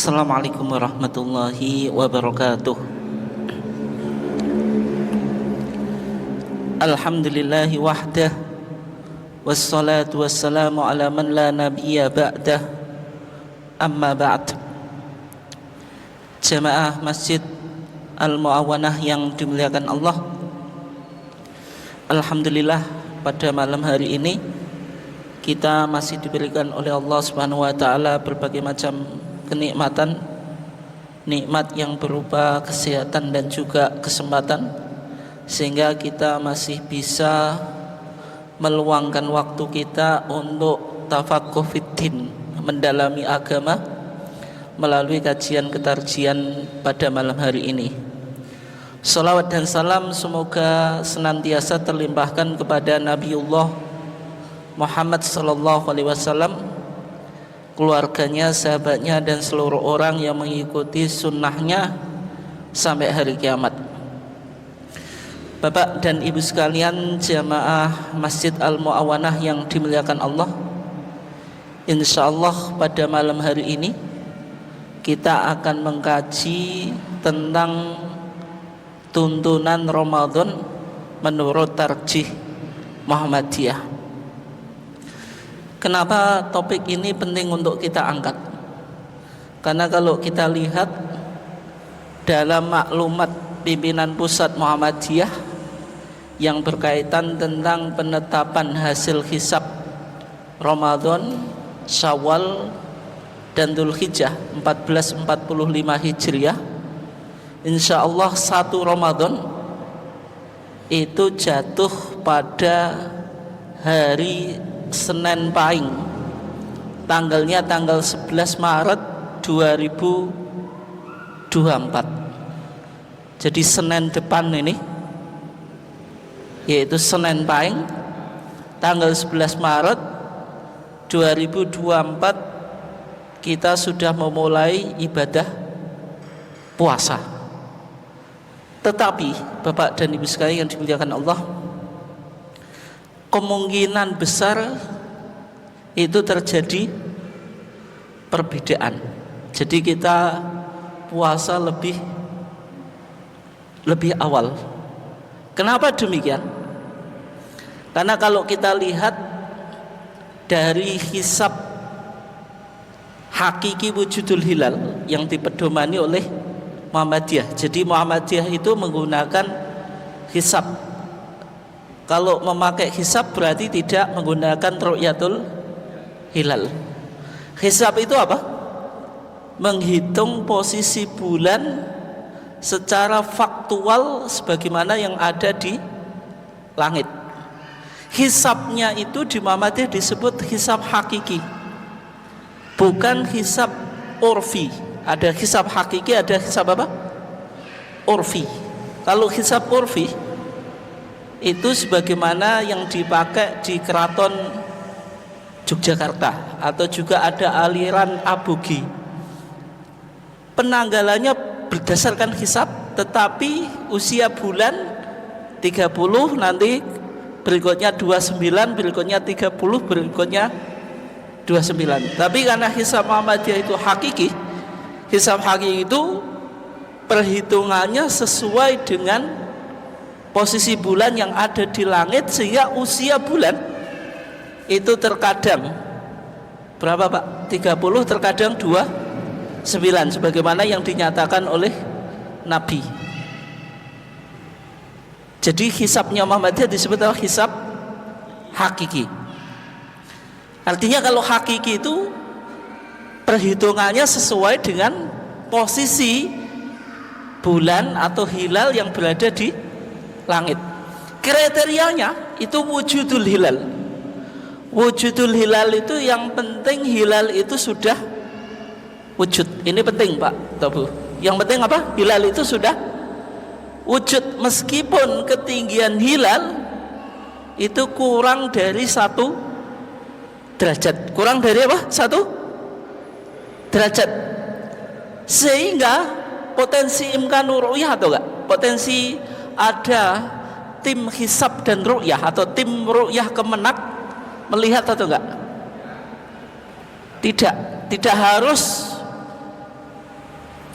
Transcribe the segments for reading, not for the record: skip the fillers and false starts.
Assalamualaikum warahmatullahi wabarakatuh. Alhamdulillahi wahdah, wassalatu wassalamu ala man la nabiyya ba'dah. Amma ba'd. Jamaah Masjid Al-Mu'awanah yang dimuliakan Allah, alhamdulillah pada malam hari ini kita masih diberikan oleh Allah Subhanahu wa taala berbagai macam kenikmatan, nikmat yang berupa kesehatan dan juga kesempatan, sehingga kita masih bisa meluangkan waktu kita untuk tafaqquh fiddin, mendalami agama melalui kajian ketarjian pada malam hari ini. Salawat dan salam semoga senantiasa terlimpahkan kepada Nabiullah Muhammad sallallahu alaihi wasallam, keluarganya, sahabatnya, dan seluruh orang yang mengikuti sunnahnya sampai hari kiamat. Bapak dan ibu sekalian, jamaah Masjid Al-Mu'awanah yang dimuliakan Allah, insyaallah pada malam hari ini kita akan mengkaji tentang tuntunan Ramadan menurut tarjih Muhammadiyah. Kenapa topik ini penting untuk kita angkat? Karena kalau kita lihat dalam maklumat pimpinan pusat Muhammadiyah yang berkaitan tentang penetapan hasil hisab Ramadan, Syawal, dan Dzulhijjah 1445 Hijriah, insyaallah 1 Ramadan itu jatuh pada hari Senin Pahing, tanggalnya tanggal 11 Maret 2024. Jadi Senin depan ini, yaitu Senin Pahing tanggal 11 Maret 2024, kita sudah memulai ibadah puasa. Tetapi Bapak dan Ibu sekalian yang dimuliakan Allah, kemungkinan besar itu terjadi perbedaan. Jadi kita puasa lebih awal. Kenapa demikian? Karena kalau kita lihat dari hisab hakiki wujudul hilal yang dipedomani oleh Muhammadiyah. Jadi Muhammadiyah itu menggunakan hisab. Kalau memakai hisab berarti tidak menggunakan ru'yatul hilal. Hisab itu apa? Menghitung posisi bulan secara faktual sebagaimana yang ada di langit. Hisabnya itu di Muhammadiyah disebut hisab hakiki, bukan hisab urfi. Ada hisab hakiki, ada hisab apa? Urfi. Kalau hisab urfi itu sebagaimana yang dipakai di Keraton Yogyakarta, atau juga ada aliran Aboge. Penanggalannya berdasarkan hisab, tetapi usia bulan 30, nanti berikutnya 29, berikutnya 30, berikutnya 29. Tapi karena hisab Muhammadiyah itu hakiki, hisab hakiki itu perhitungannya sesuai dengan posisi bulan yang ada di langit, sehingga usia bulan itu terkadang berapa Pak? 30, terkadang 29, sebagaimana yang dinyatakan oleh Nabi. Jadi hisabnya Muhammadiyah disebut adalah hisab hakiki. Artinya kalau hakiki itu perhitungannya sesuai dengan posisi bulan atau hilal yang berada di langit. Kriterianya itu wujudul hilal. Wujudul hilal itu yang penting hilal itu sudah wujud. Ini penting Pak Tobu. Yang penting apa? Hilal itu sudah wujud, meskipun ketinggian hilal itu kurang dari 1 derajat. Kurang dari apa? 1 derajat. Sehingga potensi imkan ru'yah atau enggak? Potensi ada tim hisab dan ru'yah atau tim ru'yah kemenak melihat atau enggak? Tidak harus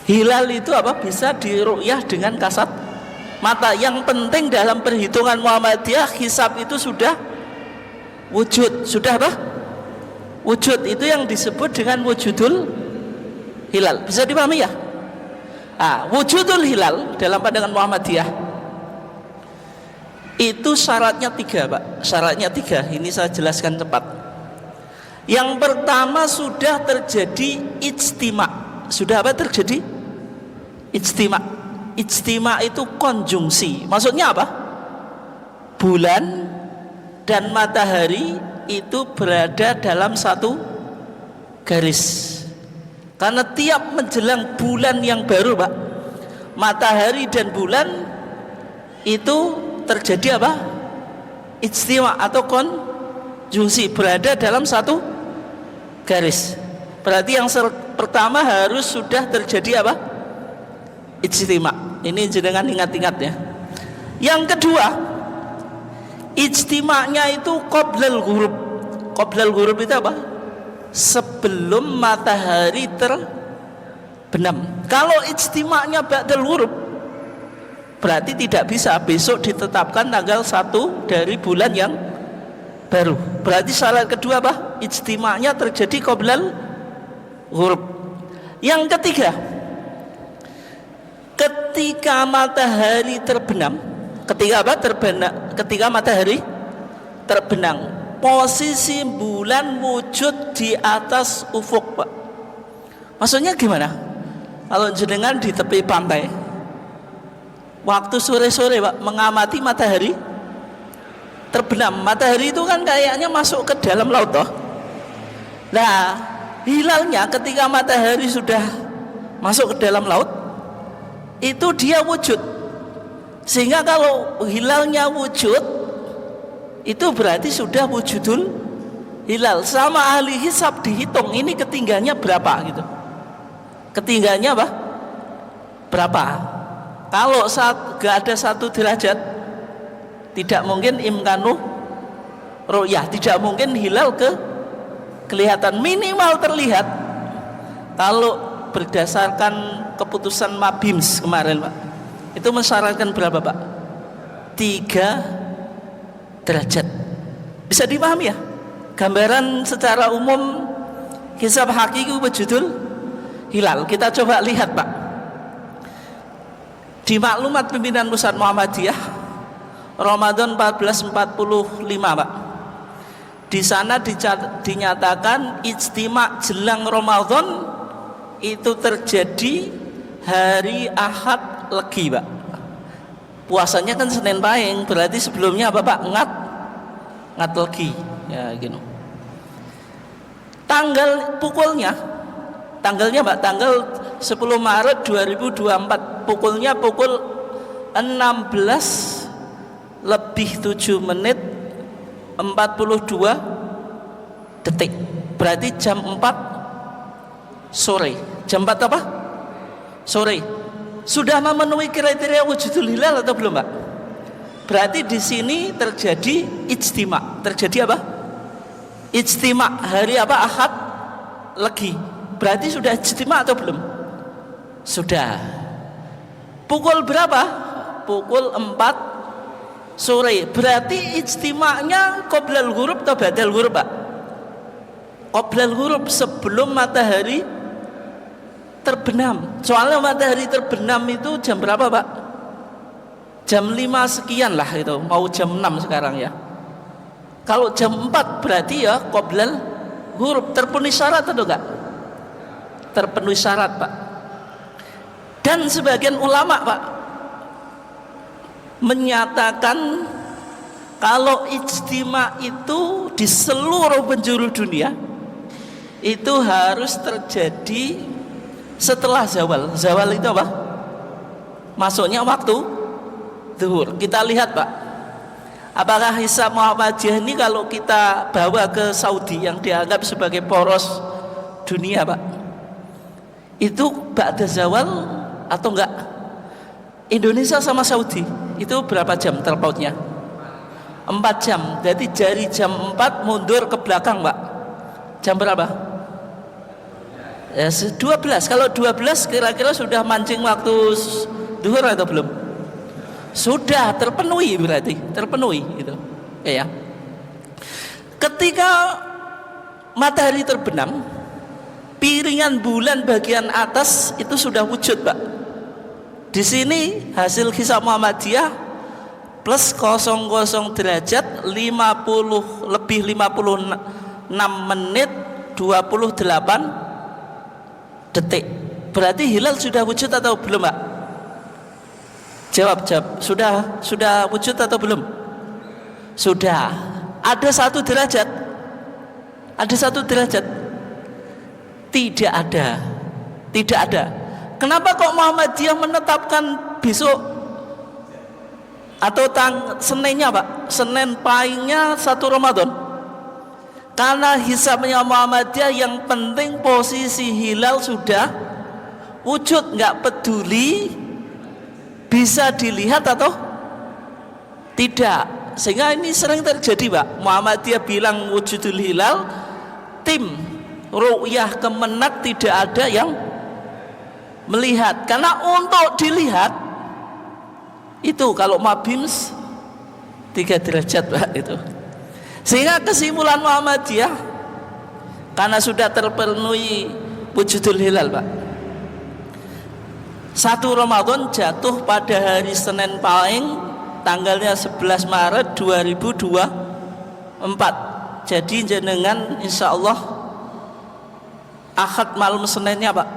Hilal itu apa? Bisa diru'yah dengan kasat mata. Yang penting dalam perhitungan Muhammadiyah, hisab itu sudah wujud. Sudah apa? Wujud. Itu yang disebut dengan wujudul hilal. Bisa dipahami ya? Wujudul hilal dalam pandangan Muhammadiyah itu syaratnya 3, Pak. Syaratnya 3. Ini saya jelaskan cepat. Yang pertama, sudah terjadi ijtima'. Sudah apa terjadi? Ijtima'. Ijtima' itu konjungsi. Maksudnya apa? Bulan dan matahari itu berada dalam satu garis. Karena tiap menjelang bulan yang baru, Pak, matahari dan bulan itu terjadi apa? Ijtima' atau konjungsi, berada dalam satu garis. Berarti yang pertama harus sudah terjadi apa? Ijtima'. Ini jenengan ingat-ingat ya. Yang kedua, ijtima'nya itu qoblal ghurub. Qoblal ghurub itu apa? Sebelum matahari terbenam. Kalau ijtima'nya ba'dal ghurub, berarti tidak bisa besok ditetapkan tanggal 1 dari bulan yang baru. Berarti syarat kedua apa? Ijtima'nya terjadi qoblal ghurub. Yang ketiga, ketika matahari terbenam, ketika apa? Ketika matahari terbenam, posisi bulan wujud di atas ufuk, Pak. Maksudnya gimana? Kalau jenengan di tepi pantai, waktu sore-sore, Pak, mengamati matahari terbenam. Matahari itu kan kayaknya masuk ke dalam laut, toh. Nah, hilalnya ketika matahari sudah masuk ke dalam laut, itu dia wujud. Sehingga kalau hilalnya wujud, itu berarti sudah wujudul hilal. Sama ahli hisab dihitung, ini ketinggiannya berapa gitu. Ketinggiannya apa? Berapa? Kalau gak ada 1 derajat, tidak mungkin imkanu ru'yah, tidak mungkin hilal kelihatan. Minimal terlihat kalau berdasarkan keputusan Mabims kemarin, Pak, itu mensyaratkan berapa, Pak? 3 derajat. Bisa dipahami ya? Gambaran secara umum hisab hakiki wujudul hilal. Kita coba lihat, Pak, di maklumat pimpinan Pusat Muhammadiyah Ramadan 1445, Pak. Di sana dinyatakan ijtima' jelang Ramadan itu terjadi hari Ahad Legi, Pak. Puasanya kan Senin Pahing, berarti sebelumnya apa, Pak? Ngat Legi, ya gitu. Tanggalnya, Pak, tanggal 10 Maret 2024, pukulnya pukul 16 lebih 7 menit 42 detik. Berarti jam 4 sore. Jam 4 apa? Sore. Sudah memenuhi kriteria wujudul hilal atau belum, Pak? Berarti di sini terjadi ijtima'. Terjadi apa? Ijtima' hari apa? Ahad Legi. Berarti sudah ijtima' atau belum? Sudah. Pukul berapa? Pukul 4 sore. Berarti ijtima'nya qoblal ghurub atau ba'dal ghurub, Pak? Qoblal ghurub, sebelum matahari terbenam. Soalnya matahari terbenam itu jam berapa, Pak? Jam 5 sekian lah itu, mau jam 6 sekarang ya. Kalau jam 4 berarti ya qoblal ghurub. Terpenuhi syarat atau enggak? Terpenuhi syarat, Pak. Dan sebagian ulama, Pak, menyatakan kalau ijtima' itu di seluruh penjuru dunia itu harus terjadi setelah zawal. Zawal itu apa? Masuknya waktu zuhur. Kita lihat, Pak, apakah hisab Muhammadiyah ini kalau kita bawa ke Saudi yang dianggap sebagai poros dunia, Pak, itu ba'da zawal atau enggak? Indonesia sama Saudi itu berapa jam terpautnya? 4 jam. Jadi dari jam 4 mundur ke belakang, Pak, jam berapa? Ya, 12. Kalau 12 kira-kira sudah mancing waktu duhur atau belum? Sudah terpenuhi, berarti terpenuhi itu. Ya. Ketika matahari terbenam, piringan bulan bagian atas itu sudah wujud, Pak. Di sini hasil hisab Muhammadiyah plus 00 derajat 50 lebih 56 menit 28 detik. Berarti hilal sudah wujud atau belum, Pak? Jawab. Sudah wujud atau belum? Sudah. Ada 1 derajat. Ada 1 derajat. Tidak ada. Tidak ada. Kenapa kok Muhammadiyah menetapkan besok atau Seninnya, Pak? Senin pahingnya 1 Ramadan. Karena hisabnya Muhammadiyah yang penting posisi hilal sudah wujud, nggak peduli bisa dilihat atau tidak. Sehingga ini sering terjadi, Pak. Muhammadiyah bilang wujudul hilal, tim ru'yah Kemenak tidak ada yang melihat. Karena untuk dilihat itu kalau Mabims 3 derajat, Pak, itu. Sehingga kesimpulan Muhammadiyah, karena sudah terpenuhi wujudul hilal, Pak, 1 Ramadan jatuh pada hari Senin Pahing tanggalnya 11 Maret 2024. Jadi jenengan insya Allah Ahad malam Seninnya, Pak,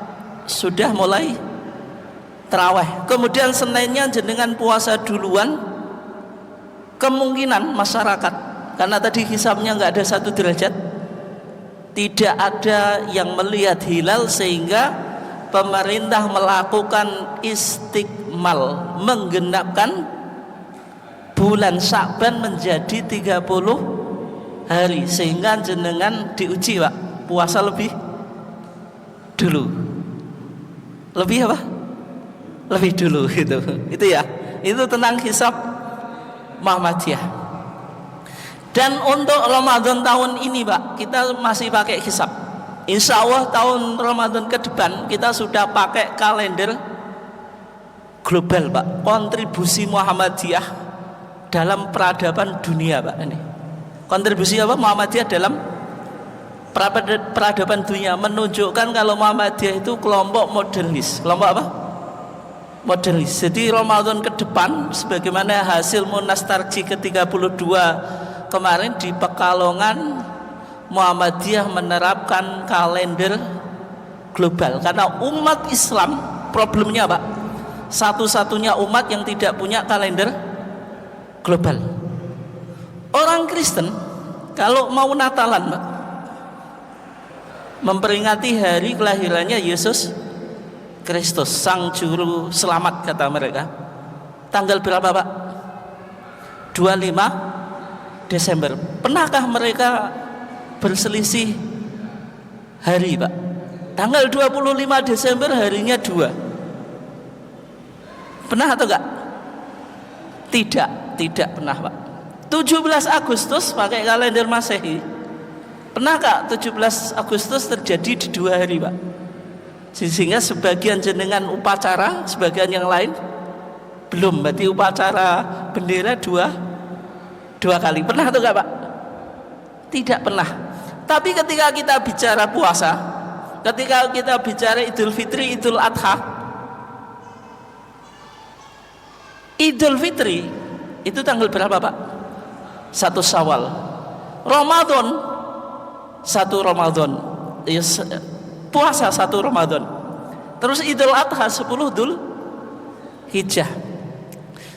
sudah mulai terawih. Kemudian Seninnya jenengan puasa duluan. Kemungkinan masyarakat, karena tadi hisabnya nggak ada 1 derajat, tidak ada yang melihat hilal, sehingga pemerintah melakukan istiqmal, menggenapkan bulan Sya'ban menjadi 30 hari, sehingga jenengan diuji, Pak, puasa lebih dulu. Lebih apa? Lebih dulu gitu. Itu ya. Itu tentang hisab Muhammadiyah. Dan untuk Ramadan tahun ini, Pak, kita masih pakai hisab. Insya Allah tahun Ramadan ke depan kita sudah pakai kalender global, Pak. Kontribusi Muhammadiyah dalam peradaban dunia, Pak. Ini kontribusi apa Muhammadiyah dalam peradaban dunia, menunjukkan kalau Muhammadiyah itu kelompok modernis. Kelompok apa? Modernis. Jadi Ramadan ke depan, sebagaimana hasil Munas Tarji ke-32 kemarin di Pekalongan, Muhammadiyah menerapkan kalender global. Karena umat Islam problemnya, Pak, satu-satunya umat yang tidak punya kalender global. Orang Kristen kalau mau Natalan, Pak, memperingati hari kelahirannya Yesus Kristus, sang juru selamat kata mereka. Tanggal berapa, Pak? 25 Desember. Pernahkah mereka berselisih hari, Pak? Tanggal 25 Desember harinya 2. Pernah atau enggak? Tidak pernah, Pak. 17 Agustus pakai kalender Masehi. Pernah enggak 17 Agustus terjadi di 2 hari, Pak? Sehingga sebagian jenengan upacara, sebagian yang lain belum. Berarti upacara bendera dua kali. Pernah atau enggak, Pak? Tidak pernah. Tapi ketika kita bicara puasa, ketika kita bicara Idul Fitri, Idul Adha, Idul Fitri itu tanggal berapa, Pak? 1 Syawal. Ramadan 1 Ramadan. Puasa 1 Ramadan. Terus Idul Adha 10 Dzul Hijjah.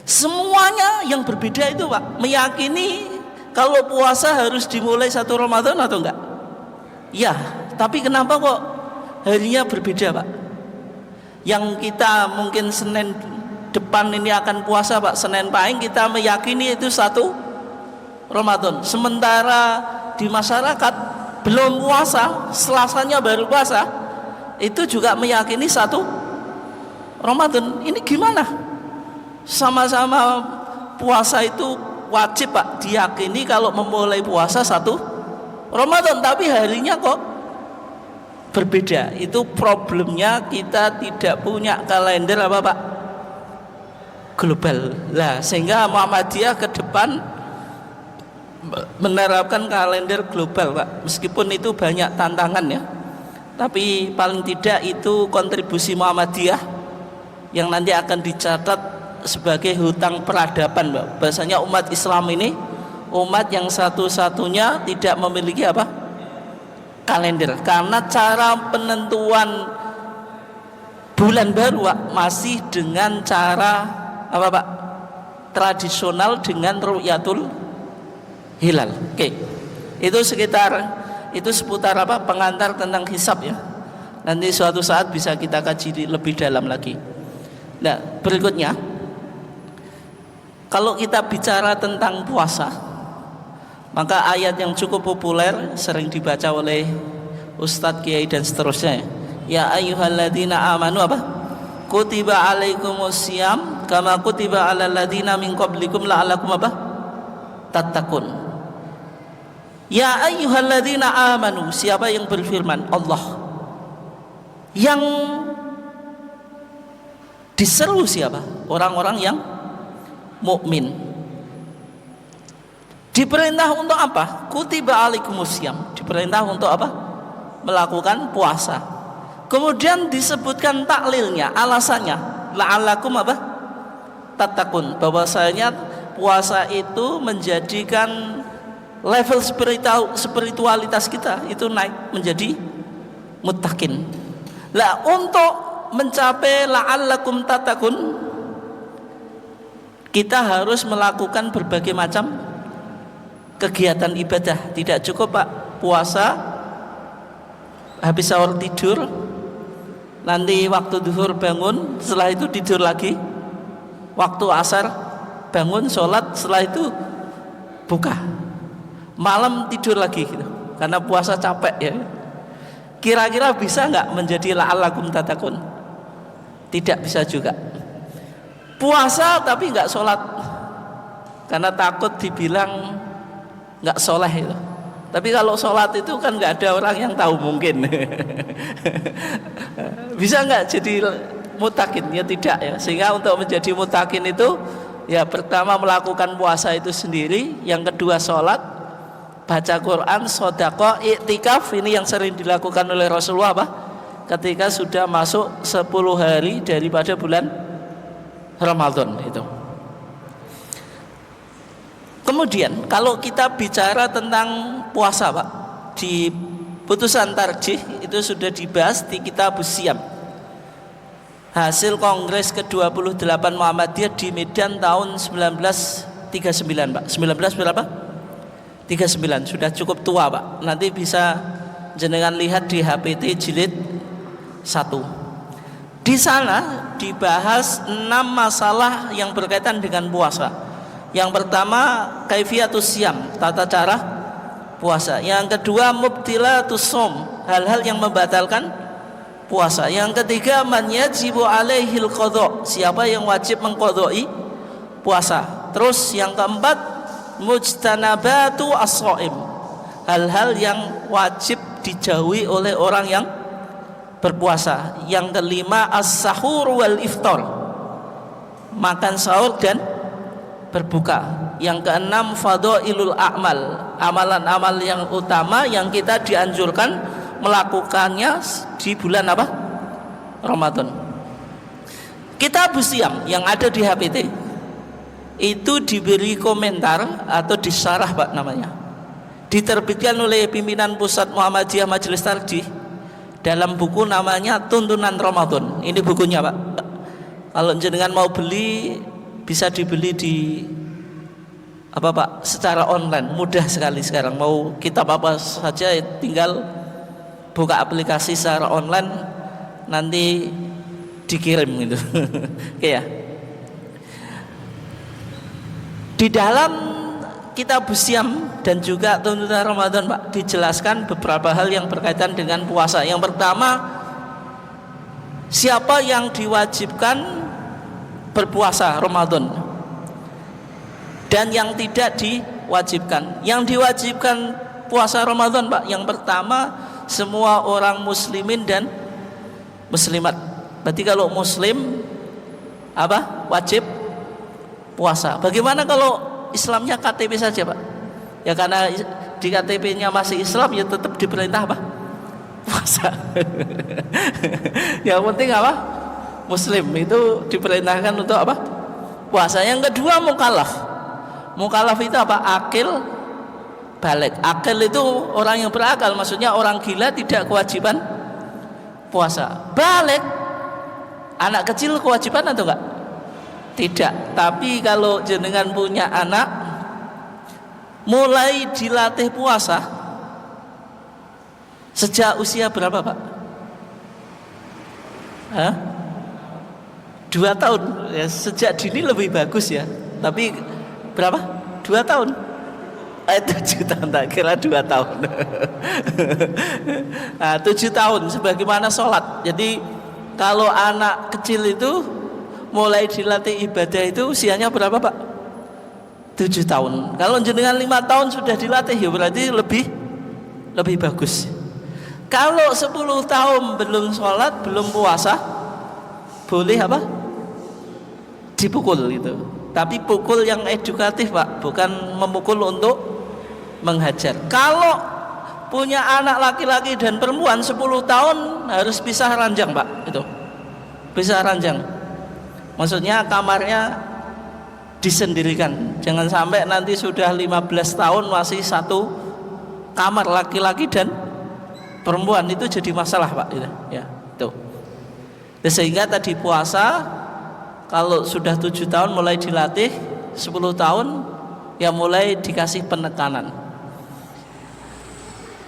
Semuanya yang berbeda itu, Pak, meyakini kalau puasa harus dimulai 1 Ramadan atau enggak? Ya, tapi kenapa kok harinya berbeda, Pak? Yang kita mungkin Senin depan ini akan puasa, Pak, Senin Pahing, kita meyakini itu 1 Ramadan. Sementara di masyarakat belum puasa, Selasanya baru puasa, itu juga meyakini 1 Ramadan. Ini gimana? Sama-sama puasa itu wajib, Pak, diyakini kalau memulai puasa 1 Ramadan, tapi harinya kok berbeda. Itu problemnya, kita tidak punya kalender apa Pak? Global. Lah sehingga Muhammadiyah ke depan menerapkan kalender global Pak. Meskipun itu banyak tantangan ya, tapi paling tidak itu kontribusi Muhammadiyah yang nanti akan dicatat sebagai hutang peradaban Pak. Bahasanya umat Islam ini umat yang satu-satunya tidak memiliki apa? Kalender, karena cara penentuan bulan baru Pak, masih dengan cara apa Pak? Tradisional dengan ru'yatul hilal. Oke. Itu seputar apa? Pengantar tentang hisab ya. Nanti suatu saat bisa kita kaji lebih dalam lagi. Nah, berikutnya kalau kita bicara tentang puasa, maka ayat yang cukup populer sering dibaca oleh ustadz, kiai dan seterusnya. Ya ayyuhalladzina amanu apa? Kutiba alaikumusiyam kama kutiba alal ladzina min qablikum la'allakum apa? Tattaqun. Ya ayyuhalladzina amanu, siapa yang berfirman? Allah. Yang diseru siapa? Orang-orang yang mukmin. Diperintah untuk apa? Kutiba alaikumusiyam. Diperintah untuk apa? Melakukan puasa. Kemudian disebutkan taklilnya, alasannya la'allakum apa? Tattaqun. Bahwasanya puasa itu menjadikan level spiritualitas kita itu naik menjadi muttaqin. Lah untuk mencapai la'allakum tattaqun, kita harus melakukan berbagai macam kegiatan ibadah. Tidak cukup Pak puasa habis sahur tidur, nanti waktu zuhur bangun, setelah itu tidur lagi, waktu asar bangun sholat, setelah itu buka, malam tidur lagi gitu, karena puasa capek ya. Kira-kira bisa nggak menjadi la'allakum tattaqun? Tidak bisa juga. Puasa tapi nggak sholat karena takut dibilang nggak soleh itu. Tapi kalau sholat itu kan nggak ada orang yang tahu mungkin. Bisa nggak jadi mutakin? Ya tidak ya. Sehingga untuk menjadi mutakin itu ya pertama melakukan puasa itu sendiri, yang kedua sholat, baca Quran, sodaqah, iktikaf. Ini yang sering dilakukan oleh Rasulullah apa? Ketika sudah masuk 10 hari daripada bulan Ramadan itu. Kemudian kalau kita bicara tentang puasa Pak, di putusan tarjih itu sudah dibahas di kitab Siyam, hasil kongres ke-28 Muhammadiyah di Medan tahun 1939 Pak. 19 berapa? 39, sudah cukup tua Pak. Nanti bisa jenengan lihat di HPT jilid 1. Di sana dibahas 6 masalah yang berkaitan dengan puasa. Yang pertama kaifiyatus siyam, tata cara puasa. Yang kedua mubtilatus shaum, hal-hal yang membatalkan puasa. Yang ketiga man yajibu alaihil qadha, siapa yang wajib mengqadai puasa. Terus yang keempat mujtanabatu as-shaim, hal-hal yang wajib dijauhi oleh orang yang berpuasa. Yang kelima as-sahur wal iftar, makan sahur dan berbuka. Yang keenam fadhailul a'mal, amalan-amal yang utama yang kita dianjurkan melakukannya di bulan apa? Ramadan. Kitab Siyam yang ada di HPT itu diberi komentar atau disyarah Pak namanya. Diterbitkan oleh pimpinan Pusat Muhammadiyah Majelis Tarjih dalam buku namanya Tuntunan Ramadan. Ini bukunya Pak. Kalau jenengan mau beli bisa dibeli di apa Pak, secara online, mudah sekali sekarang. Mau kitab apa saja tinggal buka aplikasi secara online, nanti dikirim gitu. Oke ya. Di dalam kitab Siyam dan juga Tuntunan Ramadan Pak, dijelaskan beberapa hal yang berkaitan dengan puasa. Yang pertama, siapa yang diwajibkan berpuasa Ramadan dan yang tidak diwajibkan. Yang diwajibkan puasa Ramadan Pak, yang pertama semua orang muslimin dan muslimat. Berarti kalau muslim apa? Wajib puasa. Bagaimana kalau Islamnya KTP saja, Pak? Ya karena di KTP-nya masih Islam, ya tetap diperintah apa? Puasa. Yang penting apa? Muslim itu diperintahkan untuk apa? Puasa. Yang kedua mukallaf. Mukallaf itu apa? Akil balik. Akil itu orang yang berakal, maksudnya orang gila tidak kewajiban puasa. Balik, anak kecil kewajiban atau enggak? Tidak. Tapi kalau jenengan punya anak mulai dilatih puasa sejak usia berapa, Pak? 2 tahun ya, sejak dini lebih bagus ya. Tapi berapa? 2 tahun. 7 tahun, tak kira 2 tahun. Nah, 7 tahun sebagaimana sholat. Jadi kalau anak kecil itu mulai dilatih ibadah itu usianya berapa, Pak? 7 tahun. Kalau jenengan 5 tahun sudah dilatih, ya berarti lebih bagus. Kalau 10 tahun belum sholat, belum puasa, boleh apa? Dipukul itu. Tapi pukul yang edukatif, Pak, bukan memukul untuk menghajar. Kalau punya anak laki-laki dan perempuan 10 tahun harus pisah ranjang, Pak. Itu pisah ranjang. Maksudnya kamarnya disendirikan. Jangan sampai nanti sudah 15 tahun masih satu kamar laki-laki dan perempuan, itu jadi masalah, Pak. Itu ya, itu. Sehingga tadi puasa kalau sudah 7 tahun mulai dilatih, 10 tahun ya mulai dikasih penekanan.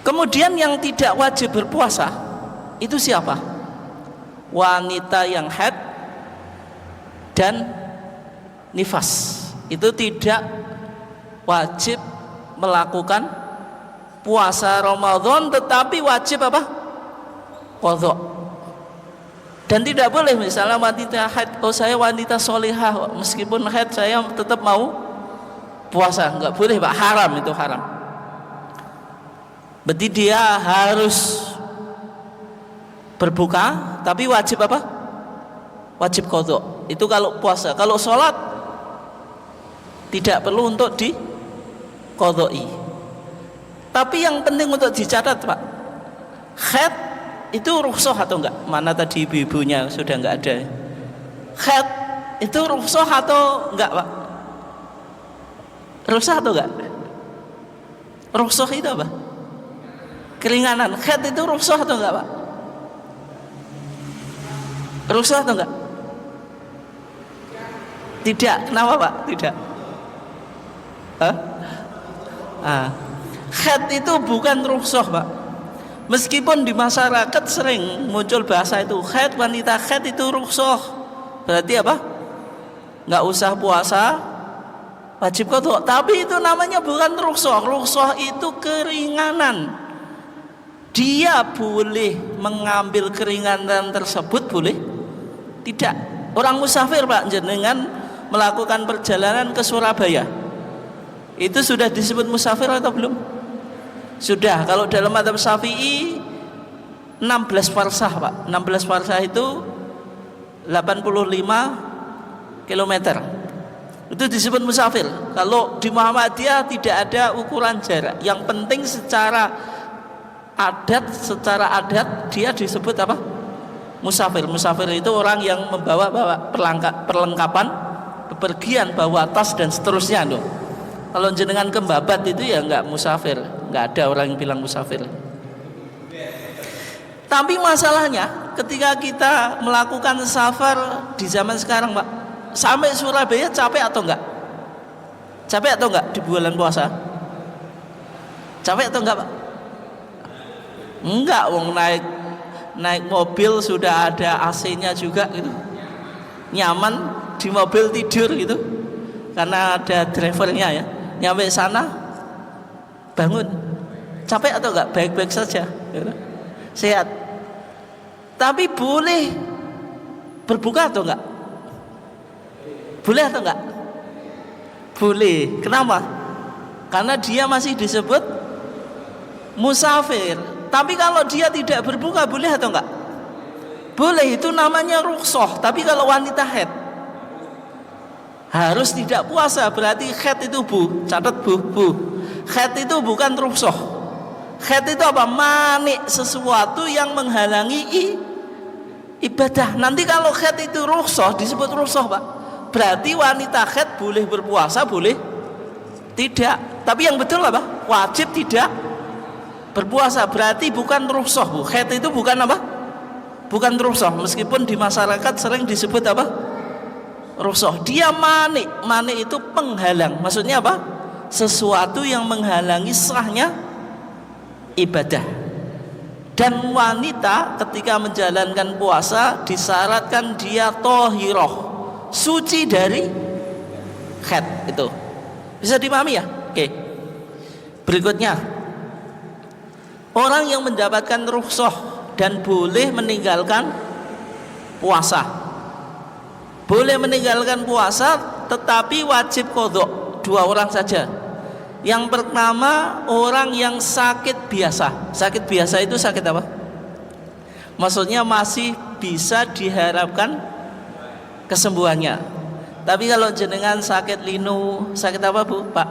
Kemudian yang tidak wajib berpuasa itu siapa? Wanita yang haid dan nifas. Itu tidak wajib melakukan puasa Ramadan, tetapi wajib apa? Qadha. Dan tidak boleh misalnya wanita haid, oh saya wanita solihah, meskipun haid saya tetap mau puasa. Enggak boleh, Pak, haram, itu haram. Berarti dia harus berbuka, tapi wajib apa? Wajib qadha. Itu kalau puasa. Kalau sholat tidak perlu untuk diqadha'i. Tapi yang penting untuk dicatat, Pak, haid itu rukhsah atau enggak? Mana tadi ibu-ibunya sudah enggak ada. Haid itu rukhsah atau enggak, Pak? Rukhsah atau enggak? Rukhsah itu apa? Keringanan. Haid itu rukhsah atau enggak, Pak? Rukhsah atau enggak? Tidak. Kenapa, Pak? Tidak. Haid itu bukan rukhsah, Pak. Meskipun di masyarakat sering muncul bahasa itu, haid, wanita haid itu rukhsah. Berarti apa? Enggak usah puasa, wajib qadha. Tapi itu namanya bukan rukhsah. Rukhsah itu keringanan. Dia boleh mengambil keringanan tersebut, boleh tidak. Orang musafir, Pak, jenengan melakukan perjalanan ke Surabaya, itu sudah disebut musafir atau belum? Sudah. Kalau dalam madzhab Syafi'i 16 farsah, Pak. 16 farsah itu 85 km. Itu disebut musafir. Kalau di Muhammadiyah tidak ada ukuran jarak. Yang penting secara adat dia disebut apa? Musafir. Musafir itu orang yang membawa perlengkapan bepergian, bawa tas dan seterusnya loh. Kalau jenengan ke Babat itu ya enggak musafir, enggak ada orang yang bilang musafir. Tapi masalahnya ketika kita melakukan safar di zaman sekarang, Pak, sampai Surabaya capek atau enggak? Capek atau enggak di bulan puasa? Capek atau enggak, Pak? Enggak, wong naik mobil sudah ada AC-nya juga gitu. Nyaman, di mobil tidur gitu. Karena ada drivernya ya. Nyampe sana bangun. Capek atau enggak? Baik-baik saja gitu. Sehat. Tapi boleh berbuka atau enggak? Boleh atau enggak? Boleh. Kenapa? Karena dia masih disebut musafir. Tapi kalau dia tidak berbuka boleh atau enggak? Boleh, itu namanya rukhsah. Tapi kalau wanita haid harus tidak puasa. Berarti haid itu catat haid itu bukan rukhsah. Haid itu apa? Manik, sesuatu yang menghalangi ibadah. Nanti kalau haid itu rukhsah, disebut rukhsah, Pak. Berarti wanita haid boleh berpuasa, boleh tidak. Tapi yang betul apa? Wajib tidak berpuasa. Berarti bukan rukhsah, Bu. Haid itu bukan apa? Bukan rukhsah, meskipun di masyarakat sering disebut apa? Rukhsah. Dia manik. Manik itu penghalang. Maksudnya apa? Sesuatu yang menghalangi sahnya ibadah. Dan wanita ketika menjalankan puasa disyaratkan dia tohiroh, suci dari haid itu. Bisa dipahami ya? Oke. Berikutnya, orang yang mendapatkan rukhsah dan boleh meninggalkan puasa. Boleh meninggalkan puasa tetapi wajib qadha. 2 orang saja. Yang pertama, orang yang sakit biasa. Sakit biasa itu sakit apa? Maksudnya masih bisa diharapkan kesembuhannya. Tapi kalau jenengan sakit linu, sakit apa, Bu? Pak?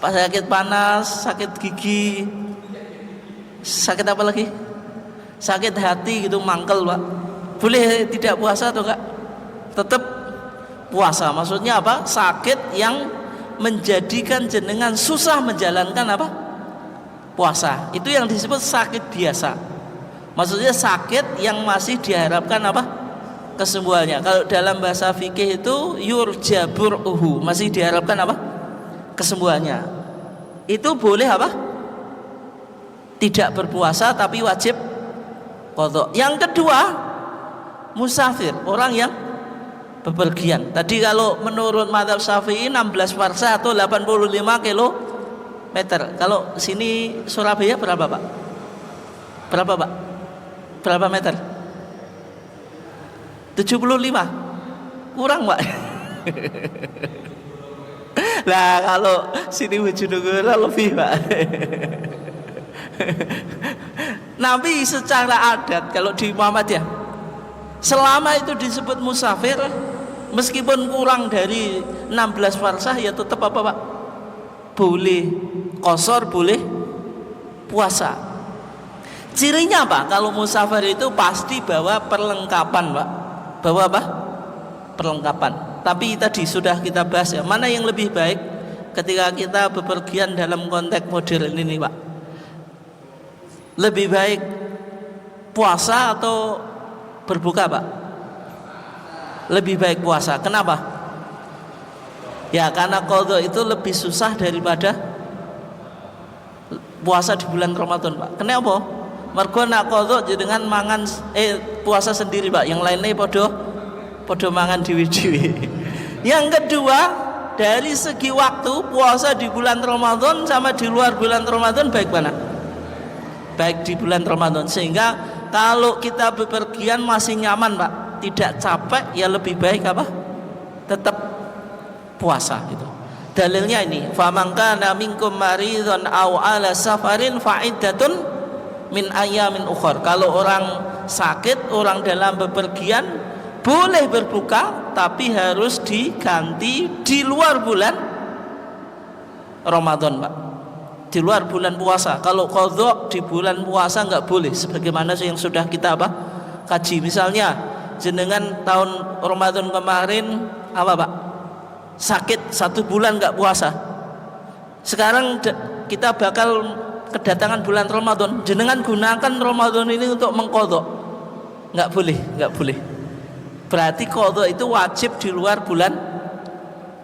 Sakit panas, sakit gigi, sakit apa lagi? Sakit hati gitu, mangkel, Pak. Boleh tidak puasa atau enggak? Tetap puasa. Maksudnya apa? Sakit yang menjadikan jenengan susah menjalankan apa? Puasa. Itu yang disebut sakit biasa. Maksudnya sakit yang masih diharapkan apa? Kesembuhannya. Kalau dalam bahasa fikih itu yurjaburuhu, masih diharapkan apa? Kesembuhannya. Itu boleh apa? Tidak berpuasa tapi wajib qadha. Yang kedua, musafir, orang yang bepergian. Tadi kalau menurut mazhab Syafi'i 16 farsah atau 85 kilometer. Kalau sini Surabaya berapa, Pak? Berapa, Pak? Berapa meter? 75. Kurang, Pak. Nah, kalau sini Bojonegoro lebih, Pak. Nabi secara adat kalau di Muhammadiyah, selama itu disebut musafir, meskipun kurang dari 16 farsah ya tetap apa, Pak? Boleh qasar, boleh puasa. Cirinya apa? Kalau musafir itu pasti bawa perlengkapan, Pak. Bawa apa? Perlengkapan. Tapi tadi sudah kita bahas ya, mana yang lebih baik ketika kita bepergian dalam konteks modern ini, Pak? Lebih baik puasa atau berbuka, Pak? Lebih baik puasa. Kenapa? Ya karena qadha itu lebih susah daripada puasa di bulan Ramadan, Pak. Kenapa? Mergo nak qadha jenengan mangan puasa sendiri, Pak. Yang lainnya podo mangan dewi-dewi. Yang kedua, dari segi waktu puasa di bulan Ramadan sama di luar bulan Ramadan baik mana? Baik di bulan Ramadan, sehingga kalau kita bepergian masih nyaman, Pak, tidak capek, ya lebih baik apa? Tetap puasa itu. Dalilnya ini, faman kana minkum maridun aw ala safarin fa iddatun min ayyamin ukhra. Kalau orang sakit, orang dalam bepergian boleh berbuka tapi harus diganti di luar bulan Ramadan, Pak. Di luar bulan puasa. Kalau qadha di bulan puasa enggak boleh, sebagaimana yang sudah kita apa? Kaji. Misalnya jenengan tahun Ramadan kemarin apa, Pak? Sakit 1 bulan enggak puasa. Sekarang kita bakal kedatangan bulan Ramadan. Jenengan gunakan Ramadan ini untuk mengqadha. Enggak boleh, enggak boleh. Berarti qadha itu wajib di luar bulan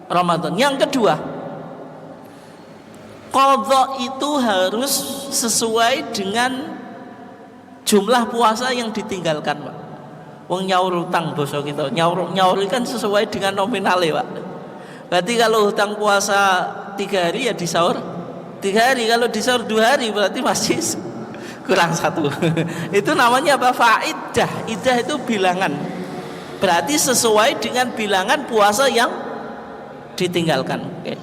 Ramadan. Yang kedua, qadha itu harus sesuai dengan jumlah puasa yang ditinggalkan, Pak. Wong nyaur utang basa kita. Nyaur kan sesuai dengan nominalnya, Pak. Berarti kalau hutang puasa 3 hari ya disaur 3 hari. Kalau disaur 2 hari berarti masih kurang 1. Itu namanya apa? Faidah. Idah itu bilangan. Berarti sesuai dengan bilangan puasa yang ditinggalkan. Oke.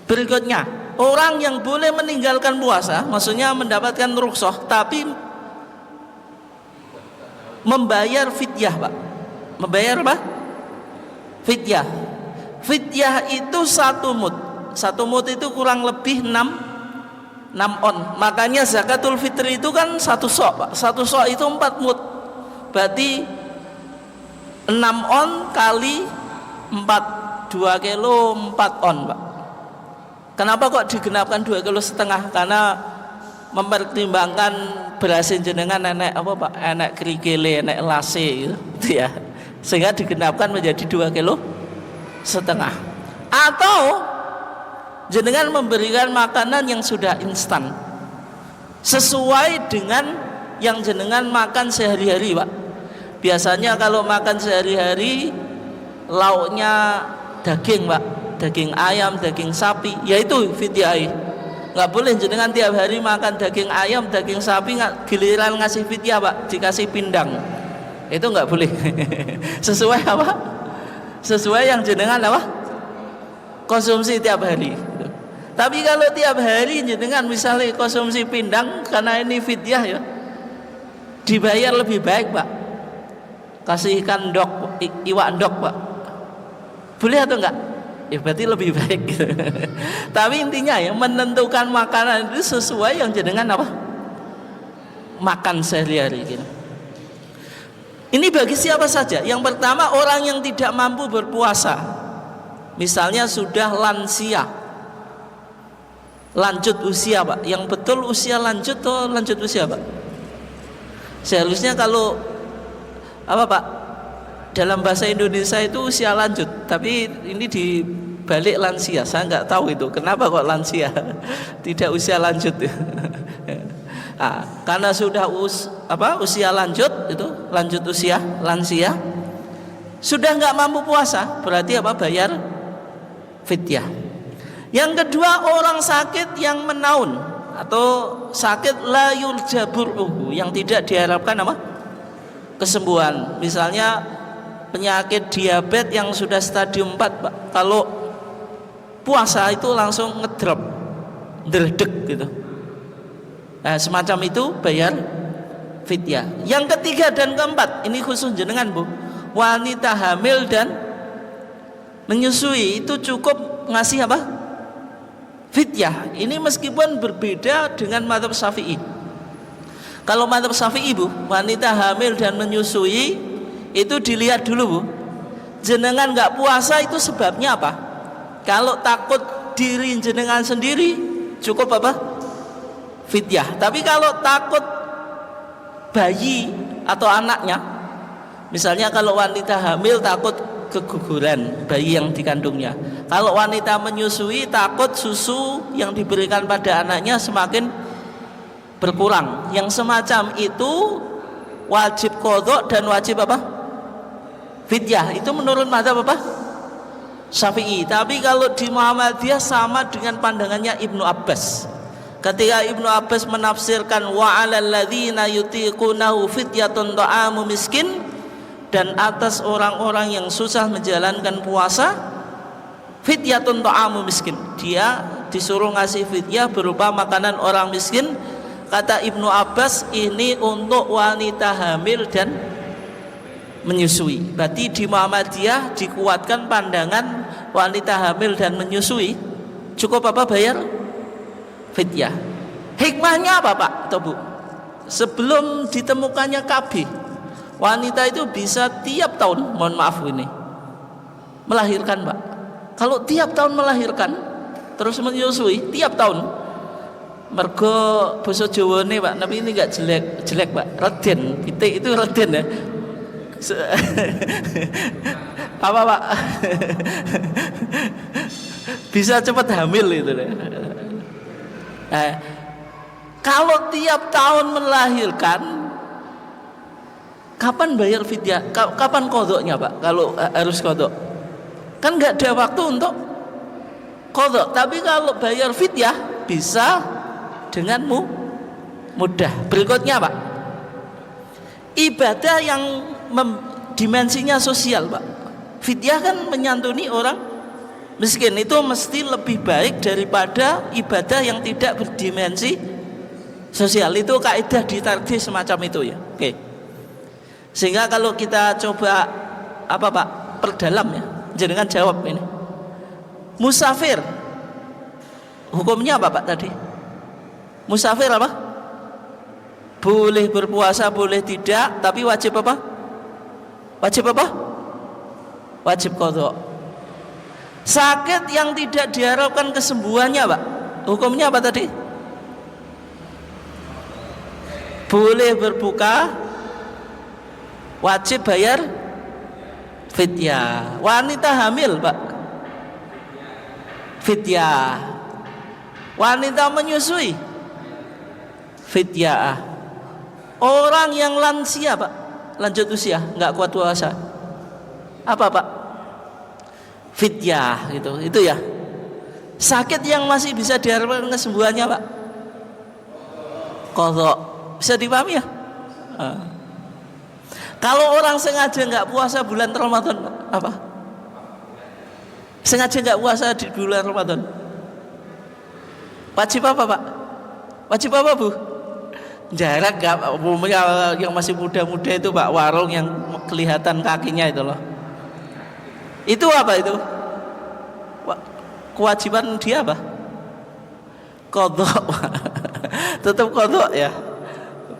Berikutnya, orang yang boleh meninggalkan puasa, maksudnya mendapatkan rukhsah, tapi membayar fidyah, Pak. Membayar apa? Fidyah. Fidyah itu 1 mud. 1 mud itu kurang lebih 6 on. Makanya zakatul fitri itu kan 1 sok, Pak. 1 sok itu 4 mud. Berarti 6 on kali 4, 2 kilo 4 on, Pak. Kenapa kok digenapkan 2,5 kilo? Karena mempertimbangkan beras jenengan enek apa, Pak? Enek kerikile, enek lase gitu ya. Sehingga digenapkan menjadi 2,5 kilo. Atau jenengan memberikan makanan yang sudah instan sesuai dengan yang jenengan makan sehari-hari, Pak. Biasanya kalau makan sehari-hari lauknya daging, Pak, daging ayam, daging sapi, yaitu fidyah. Nggak boleh jenengan tiap hari makan daging ayam, daging sapi, giliran ngasih fidyah, Pak, dikasih pindang. Itu nggak boleh. Sesuai apa? Sesuai yang jenengan apa? Konsumsi tiap hari. Tapi kalau tiap hari jenengan misalnya konsumsi pindang, karena ini fidyah ya, dibayar lebih baik, Pak. Kasih ikan ndok, iwak ndok, Pak. Boleh atau enggak? Ya berarti lebih baik gitu. Tapi intinya ya, menentukan makanan itu sesuai yang jenengan apa? Makan sehari-hari gitu. Ini bagi siapa saja. Yang pertama, orang yang tidak mampu berpuasa. Misalnya sudah lansia, lanjut usia, Pak. Yang betul usia lanjut atau lanjut usia, Pak? Seharusnya kalau apa, Pak? Dalam bahasa Indonesia itu usia lanjut, tapi ini dibalik lansia. Saya nggak tahu itu kenapa kok lansia, tidak usia lanjut. Nah, karena sudah usia lanjut, itu lanjut usia lansia, sudah nggak mampu puasa, berarti apa? Bayar fidyah. Yang kedua, orang sakit yang menaun atau sakit la yurjaburuhu, yang tidak diharapkan apa? Kesembuhan. Misalnya penyakit diabetes yang sudah stadium 4, Pak. Kalau puasa itu langsung ngedrop, ndredeg gitu. Nah, semacam itu bayar fidyah. Yang ketiga dan keempat, ini khusus jenengan, Bu. Wanita hamil dan menyusui itu cukup ngasih apa? Fidyah. Ini meskipun berbeda dengan mazhab Syafi'i. Kalau mazhab Syafi'i, Bu, wanita hamil dan menyusui itu dilihat dulu, Bu. Jenengan nggak puasa itu sebabnya apa? Kalau takut diri jenengan sendiri, cukup apa? Fidyah. Tapi kalau takut bayi atau anaknya, misalnya kalau wanita hamil takut keguguran bayi yang dikandungnya, kalau wanita menyusui takut susu yang diberikan pada anaknya semakin berkurang, yang semacam itu wajib qadha dan wajib apa? Fidyah. Itu menurut mazhab apa? Syafi'i. Tapi kalau di Muhammadiyah sama dengan pandangannya Ibnu Abbas. Ketika Ibnu Abbas menafsirkan wa 'alal ladzina yutiqunahu fidyatun ta'amu miskin, dan atas orang-orang yang susah menjalankan puasa fidyatun ta'amu miskin, dia disuruh ngasih fidyah berupa makanan orang miskin. Kata Ibnu Abbas, ini untuk wanita hamil dan menyusui. Berarti di Muhammadiyah dikuatkan pandangan wanita hamil dan menyusui cukup apa? Bayar fidyah. Hikmahnya apa, Pak atau Bu? Sebelum ditemukannya KB, wanita itu bisa tiap tahun, mohon maaf ini, melahirkan, Pak. Kalau tiap tahun melahirkan terus menyusui tiap tahun, mergo basa Jawane, Pak, tapi ini enggak jelek, Pak. Reden, pitik itu reden ya. Apa, Pak? Bisa cepat hamil itu deh. Nah, kalau tiap tahun melahirkan, kapan bayar fidyah? Kapan qadha-nya, Pak? Kalau harus qadha, kan nggak ada waktu untuk qadha. Tapi kalau bayar fidyah bisa dengan mudah. Berikutnya, Pak, ibadah yang dimensinya sosial, Pak. Fidyah kan menyantuni orang miskin itu mesti lebih baik daripada ibadah yang tidak berdimensi sosial. Itu kaidah di tardih semacam itu ya. Oke. Sehingga kalau kita coba apa Pak, perdalam ya, jenengan jawab ini. Musafir hukumnya apa Pak tadi? Musafir apa? Boleh berpuasa, boleh tidak, tapi wajib apa? Wajib apa? Wajib qadha. Sakit yang tidak diharapkan kesembuhannya Pak, hukumnya apa tadi? Boleh berbuka, wajib bayar fidyah. Wanita hamil Pak, fidyah. Wanita menyusui, fidyah. Orang yang lansia Pak, lanjut usia, nggak kuat puasa, apa Pak? Fidyah gitu, itu ya. Sakit yang masih bisa diharapkan kesembuhannya Pak, qadha. Bisa dipahami ya? Kalau orang sengaja nggak puasa bulan Ramadan, apa? Sengaja nggak puasa di bulan Ramadan, wajib apa Pak? Wajib apa Bu? Jarak nggak, umumnya yang masih muda-muda itu Pak, warung yang kelihatan kakinya itu loh. Itu apa itu? Kewajiban dia apa? Qadha. Tetap qadha ya.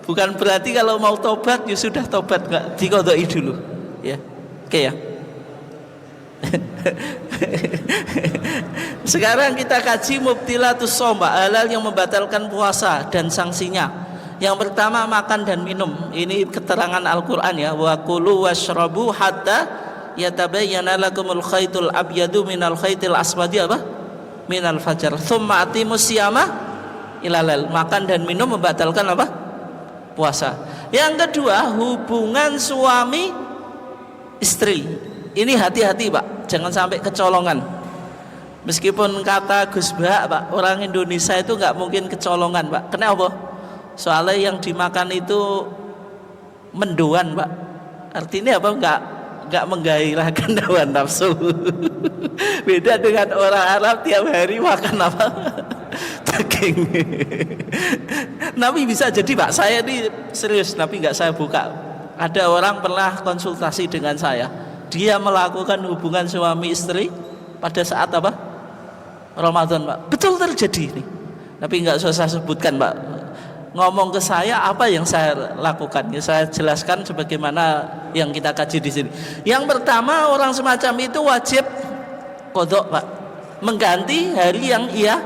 Bukan berarti kalau mau tobat ya sudah tobat, nggak diqadha'i dulu ya. Oke ya. Sekarang kita kaji mubtilatus shaum, halal yang membatalkan puasa dan sanksinya. Yang pertama makan dan minum. Ini keterangan Al-Qur'an ya. Wa kulu washrabu hatta yatabayyana lakumul khaitul abyadu minal khaitil aswadi apa? Minal fajar. Tsumma atimus siyama ilal. Makan dan minum membatalkan apa? Puasa. Yang kedua, hubungan suami istri. Ini hati-hati Pak, jangan sampai kecolongan. Meskipun kata Gus Bah Pak, orang Indonesia itu nggak mungkin kecolongan Pak. Kenapa? Soalnya yang dimakan itu mendoan Pak. Artinya apa? Nggak menggairahkan hawa nafsu. Beda dengan orang Arab tiap hari makan apa? Daging. Nabi bisa jadi Pak, saya ini serius, Nabi nggak saya buka. Ada orang pernah konsultasi dengan saya, dia melakukan hubungan suami istri pada saat apa? Ramadan Pak. Betul terjadi ini. Tapi nggak usah saya sebutkan Pak. Ngomong ke saya apa yang saya lakukan, ya saya jelaskan sebagaimana yang kita kaji di sini. Yang pertama, orang semacam itu wajib qadha Pak, mengganti hari yang ia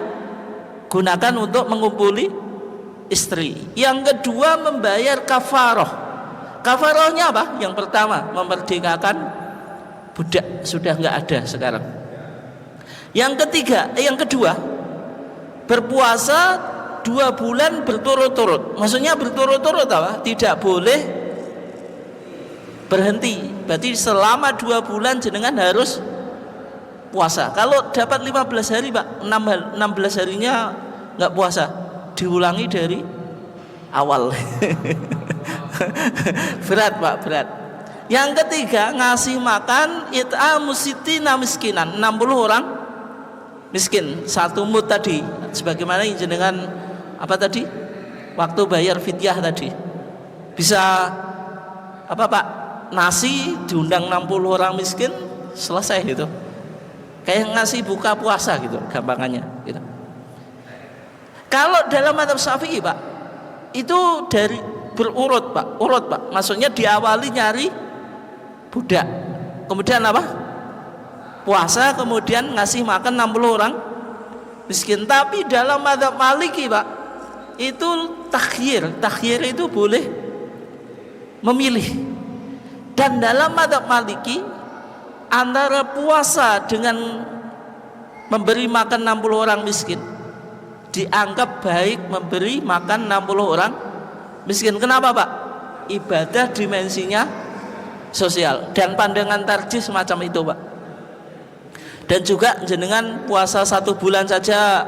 gunakan untuk mengumpuli istri. Yang kedua, membayar kafarah. Kafarahnya apa? Yang pertama, memerdekakan budak, sudah nggak ada sekarang. Yang kedua, berpuasa 2 bulan berturut-turut. Maksudnya berturut-turut apa? Tidak boleh berhenti. Berarti selama 2 bulan jenengan harus puasa. Kalau dapat 15 hari Pak, 16 harinya nggak puasa, diulangi dari awal. Berat Pak, berat. Yang ketiga, ngasih makan it'amus sittina miskinan, 60 orang miskin, 1 mud tadi, sebagaimana yang jenengan apa tadi? Waktu bayar fidyah tadi. Bisa apa Pak? Nasi diundang 60 orang miskin, selesai gitu. Kayak ngasih buka puasa gitu, gampangannya gitu. Kalau dalam mazhab Syafi'i Pak, itu dari berurut Pak, urut Pak. Maksudnya diawali nyari budak, kemudian apa? Puasa, kemudian ngasih makan 60 orang miskin. Tapi dalam mazhab Maliki Pak, itu takhyir itu boleh memilih. Dan dalam mazhab Maliki, antara puasa dengan memberi makan 60 orang miskin dianggap baik memberi makan 60 orang miskin. Kenapa Pak? Ibadah dimensinya sosial, dan pandangan tarjih semacam itu Pak. Dan juga jenengan puasa 1 bulan saja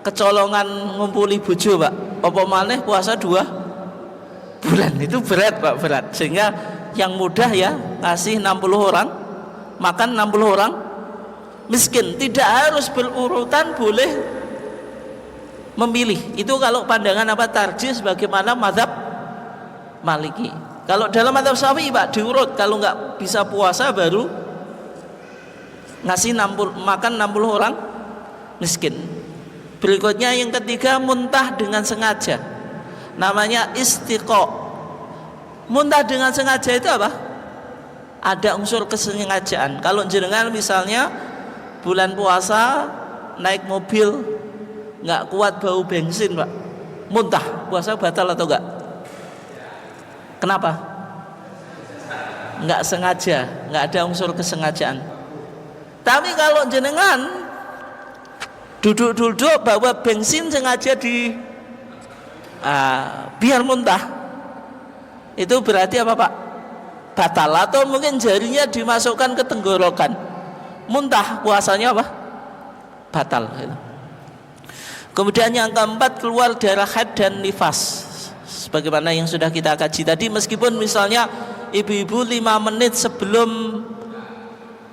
kecolongan ngumpuli bojo Pak, apa maneh puasa 2 bulan, itu berat Pak, berat. Sehingga yang mudah ya ngasih 60 orang, makan 60 orang miskin, tidak harus berurutan, boleh memilih. Itu kalau pandangan apa tarjih sebagaimana mazhab Maliki. Kalau dalam mazhab Syafi'i Pak diurut, kalau nggak bisa puasa baru ngasih 60, makan 60 orang miskin. Berikutnya yang ketiga, muntah dengan sengaja, namanya istiqa. Muntah dengan sengaja itu apa? Ada unsur kesengajaan. Kalau jenengan misalnya bulan puasa naik mobil nggak kuat bau bensin Pak, muntah, puasa batal atau enggak? Kenapa? Nggak sengaja, nggak ada unsur kesengajaan. Tapi kalau jenengan duduk-duduk bawa bensin sengaja biar muntah, itu berarti apa Pak? Batal. Atau mungkin jarinya dimasukkan ke tenggorokan, muntah, puasanya apa? Batal gitu. Kemudian yang keempat, keluar darah haid dan nifas, sebagaimana yang sudah kita kaji tadi. Meskipun misalnya ibu-ibu 5 menit sebelum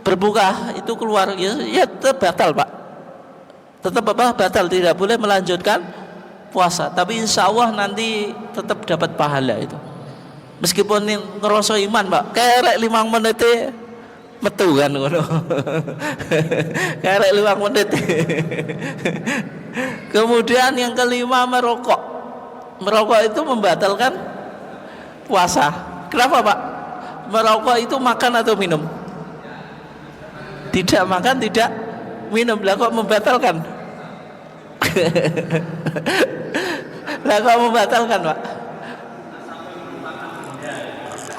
berbuka itu keluar, ya tetap batal Pak, tetap apa? Batal, tidak boleh melanjutkan puasa. Tapi insya Allah nanti tetap dapat pahala itu, meskipun ngerasa iman Pak, kerek 5 menit metu kan ngono. Kerek 5 menit. Kemudian yang kelima, merokok. Merokok itu membatalkan puasa. Kenapa Pak? Merokok itu makan atau minum? Tidak makan, tidak minum. Lah kok membatalkan? Lah kok membatalkan Pak?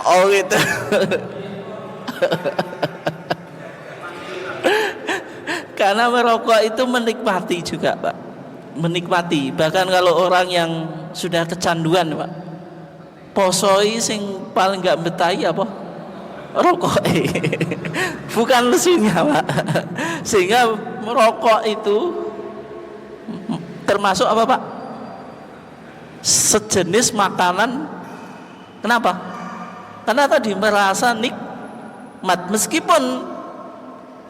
Oh gitu. Karena merokok itu menikmati juga Pak, menikmati. Bahkan kalau orang yang sudah kecanduan Pak, posoi sing paling nggak betahi apa? Rokok. Bukan lesunya Pak. Sehingga merokok itu termasuk apa Pak? Sejenis makanan. Kenapa? Karena tadi merasa nikmat, meskipun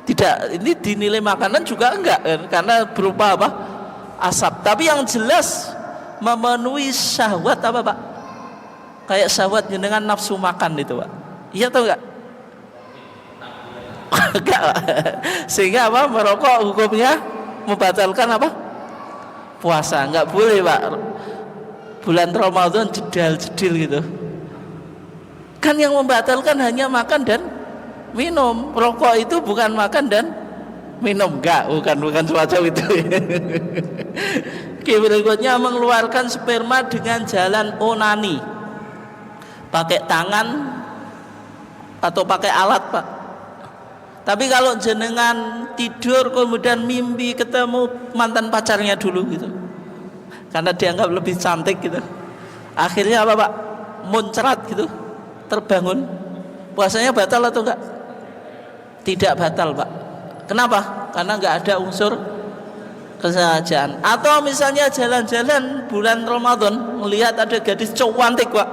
tidak, ini dinilai makanan juga enggak kan? Karena berupa apa? Asap. Tapi yang jelas memenuhi syahwat apa Pak? Kayak syahwat jenengan nafsu makan itu Pak. Iya atau enggak? Enggak Pak. Sehingga apa? Merokok hukumnya membatalkan apa? Puasa. Enggak boleh Pak. Bulan Ramadan jedal-jedil gitu. Kan yang membatalkan hanya makan dan minum. Rokok itu bukan makan dan minum, enggak, bukan semacam itu. Oke, berikutnya mengeluarkan sperma dengan jalan onani, pakai tangan atau pakai alat Pak. Tapi kalau jenengan tidur kemudian mimpi ketemu mantan pacarnya dulu gitu, karena dianggap lebih cantik gitu, akhirnya apa Pak? Muncrat gitu, terbangun, puasanya batal atau enggak? Tidak batal Pak. Kenapa? Karena nggak ada unsur kesengajaan. Atau misalnya jalan-jalan bulan Ramadan melihat ada gadis cantik Pak,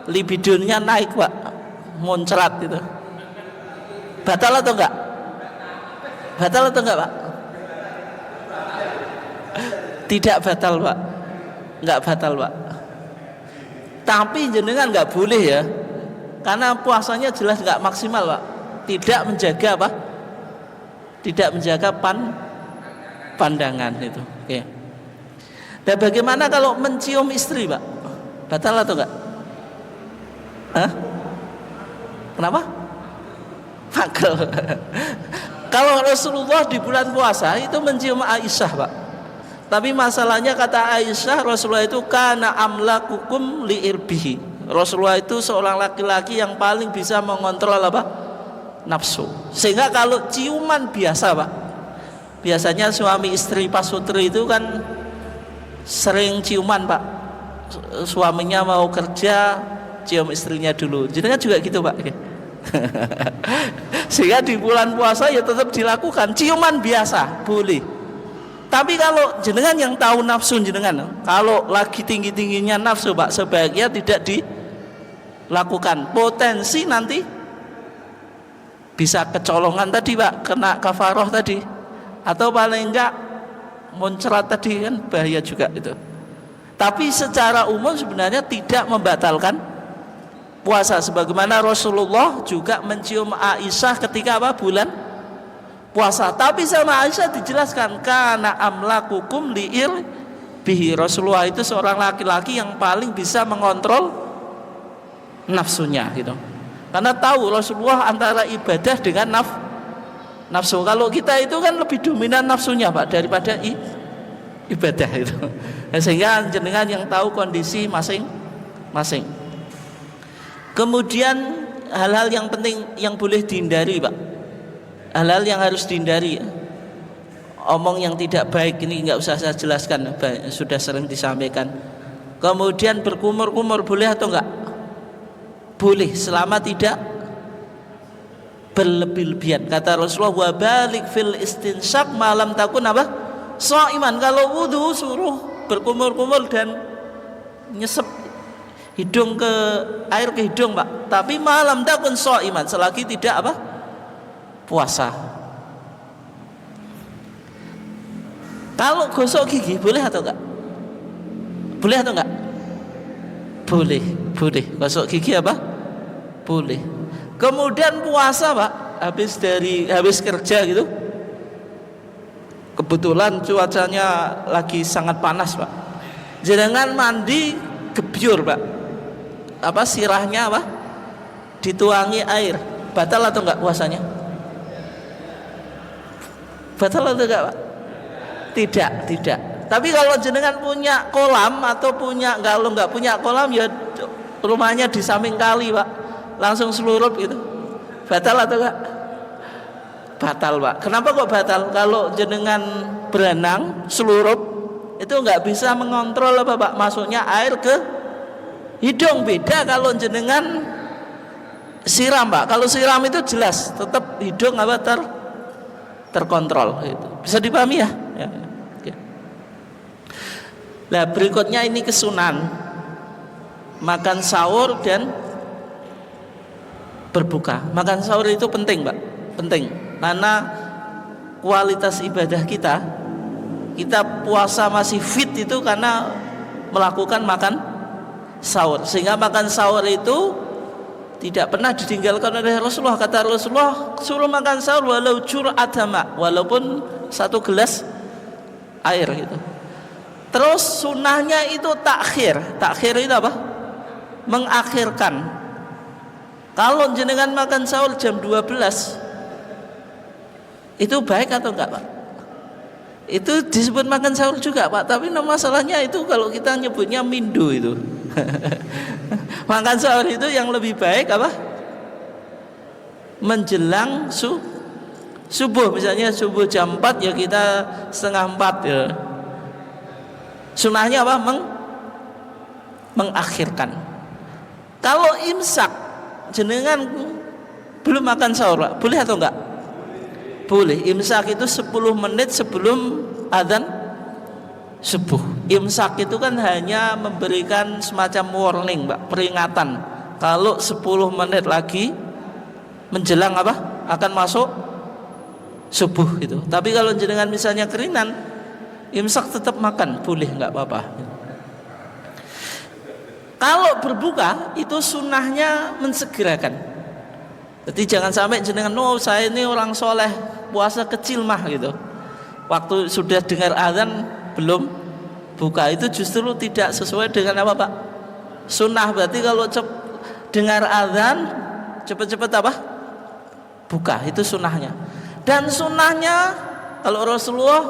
libidonya naik Pak, muncrat gitu, batal atau enggak? Batal atau enggak Pak? Tidak batal Pak, nggak batal Pak. Tapi jenengan nggak boleh ya, karena puasanya jelas nggak maksimal Pak. Tidak menjaga apa? Tidak menjaga pandangan itu. Oke. Dan bagaimana kalau mencium istri Pak? Batal atau enggak? Hah? Kenapa? Batal. Kalau Rasulullah di bulan puasa itu mencium Aisyah Pak. Tapi masalahnya kata Aisyah, Rasulullah itu kana amlakukum liirbihi. Rasulullah itu seorang laki-laki yang paling bisa mengontrol apa? Nafsu. Sehingga kalau ciuman biasa Pak, biasanya suami istri pasutri itu kan sering ciuman Pak. Suaminya mau kerja, cium istrinya dulu. Jadi kan juga gitu Pak. Sehingga di bulan puasa ya tetap dilakukan ciuman biasa, boleh. Tapi kalau jenengan yang tahu nafsu jenengan, kalau lagi tinggi-tingginya nafsu Pak, sebaiknya tidak dilakukan. Potensi nanti bisa kecolongan tadi Pak, kena kafaroh tadi, atau paling enggak muncrat tadi, kan bahaya juga itu. Tapi secara umum sebenarnya tidak membatalkan puasa, sebagaimana Rasulullah juga mencium Aisyah ketika apa? Bulan puasa. Tapi sama Aisyah dijelaskan, kana amlakukum liir bihi. Rasulullah itu seorang laki-laki yang paling bisa mengontrol nafsunya gitu. Karena tahu Rasulullah antara ibadah dengan nafsu. Kalau kita itu kan lebih dominan nafsunya Pak daripada ibadah itu. Sehingga jenengan yang tahu kondisi masing-masing. Kemudian hal-hal yang penting yang boleh dihindari Pak, hal-hal yang harus dihindari. Omong yang tidak baik ini nggak usah saya jelaskan, sudah sering disampaikan. Kemudian berkumur-kumur boleh atau enggak? Boleh, selama tidak berlebih-lebihan. Kata Rasulullah, wa balik fil istinsak malam takun apa? Shaiman. Kalau wudu suruh berkumur-kumur dan nyesep hidung ke air ke hidung Pak, tapi malam takun shaiman, selagi tidak apa? Puasa. Kalau gosok gigi boleh atau enggak? Boleh atau enggak? Boleh. Gosok gigi apa? Boleh. Kemudian puasa Pak, habis kerja gitu, kebetulan cuacanya lagi sangat panas Pak, jenengan mandi gebyur Pak, apa sirahnya apa? Dituangi air, batal atau enggak puasanya? Batal atau enggak Pak? Tidak. Tapi kalau jenengan punya kolam atau kalau nggak punya kolam ya rumahnya di samping kali Pak, langsung selurup gitu, batal atau enggak? Batal Pak. Kenapa kok batal? Kalau jenengan berenang selurup itu nggak bisa mengontrol apa Pak, masuknya air ke hidung. Beda kalau jenengan siram Pak. Kalau siram itu jelas tetap hidung apa terkontrol gitu. Bisa dipahami ya? Ya. Nah berikutnya ini kesunan makan sahur dan berbuka. Makan sahur itu penting Pak, penting karena kualitas ibadah kita puasa masih fit itu karena melakukan makan sahur. Sehingga makan sahur itu tidak pernah ditinggalkan oleh Rasulullah. Kata Rasulullah, suruh makan sahur walau jur'atama, walaupun satu gelas air gitu. Terus sunnahnya itu takhir itu apa? Mengakhirkan. Kalau jenengan makan sahur jam 12 itu baik atau enggak Pak? Itu disebut makan sahur juga Pak, tapi masalahnya itu kalau kita nyebutnya mindu itu. Makan sahur itu yang lebih baik apa? Menjelang subuh, misalnya subuh jam 4 ya kita setengah 4 ya. Sunnahnya apa? Mengakhirkan. Kalau imsak jenengan belum makan sahur Pak, boleh atau enggak? Boleh. Imsak itu 10 menit sebelum adzan subuh. Imsak itu kan hanya memberikan semacam warning Pak, peringatan kalau 10 menit lagi menjelang apa? Akan masuk subuh itu. Tapi kalau jenengan misalnya kerinan, imsak tetap makan, boleh, nggak apa-apa. Kalau berbuka itu sunnahnya mensegerakan. Jadi jangan sampai jenengan, saya ini orang soleh, puasa kecil mah gitu. Waktu sudah dengar azan belum buka, itu justru tidak sesuai dengan apa Pak? Sunnah. Berarti kalau dengar azan cepat-cepat apa? Buka, itu sunnahnya. Dan sunnahnya kalau Rasulullah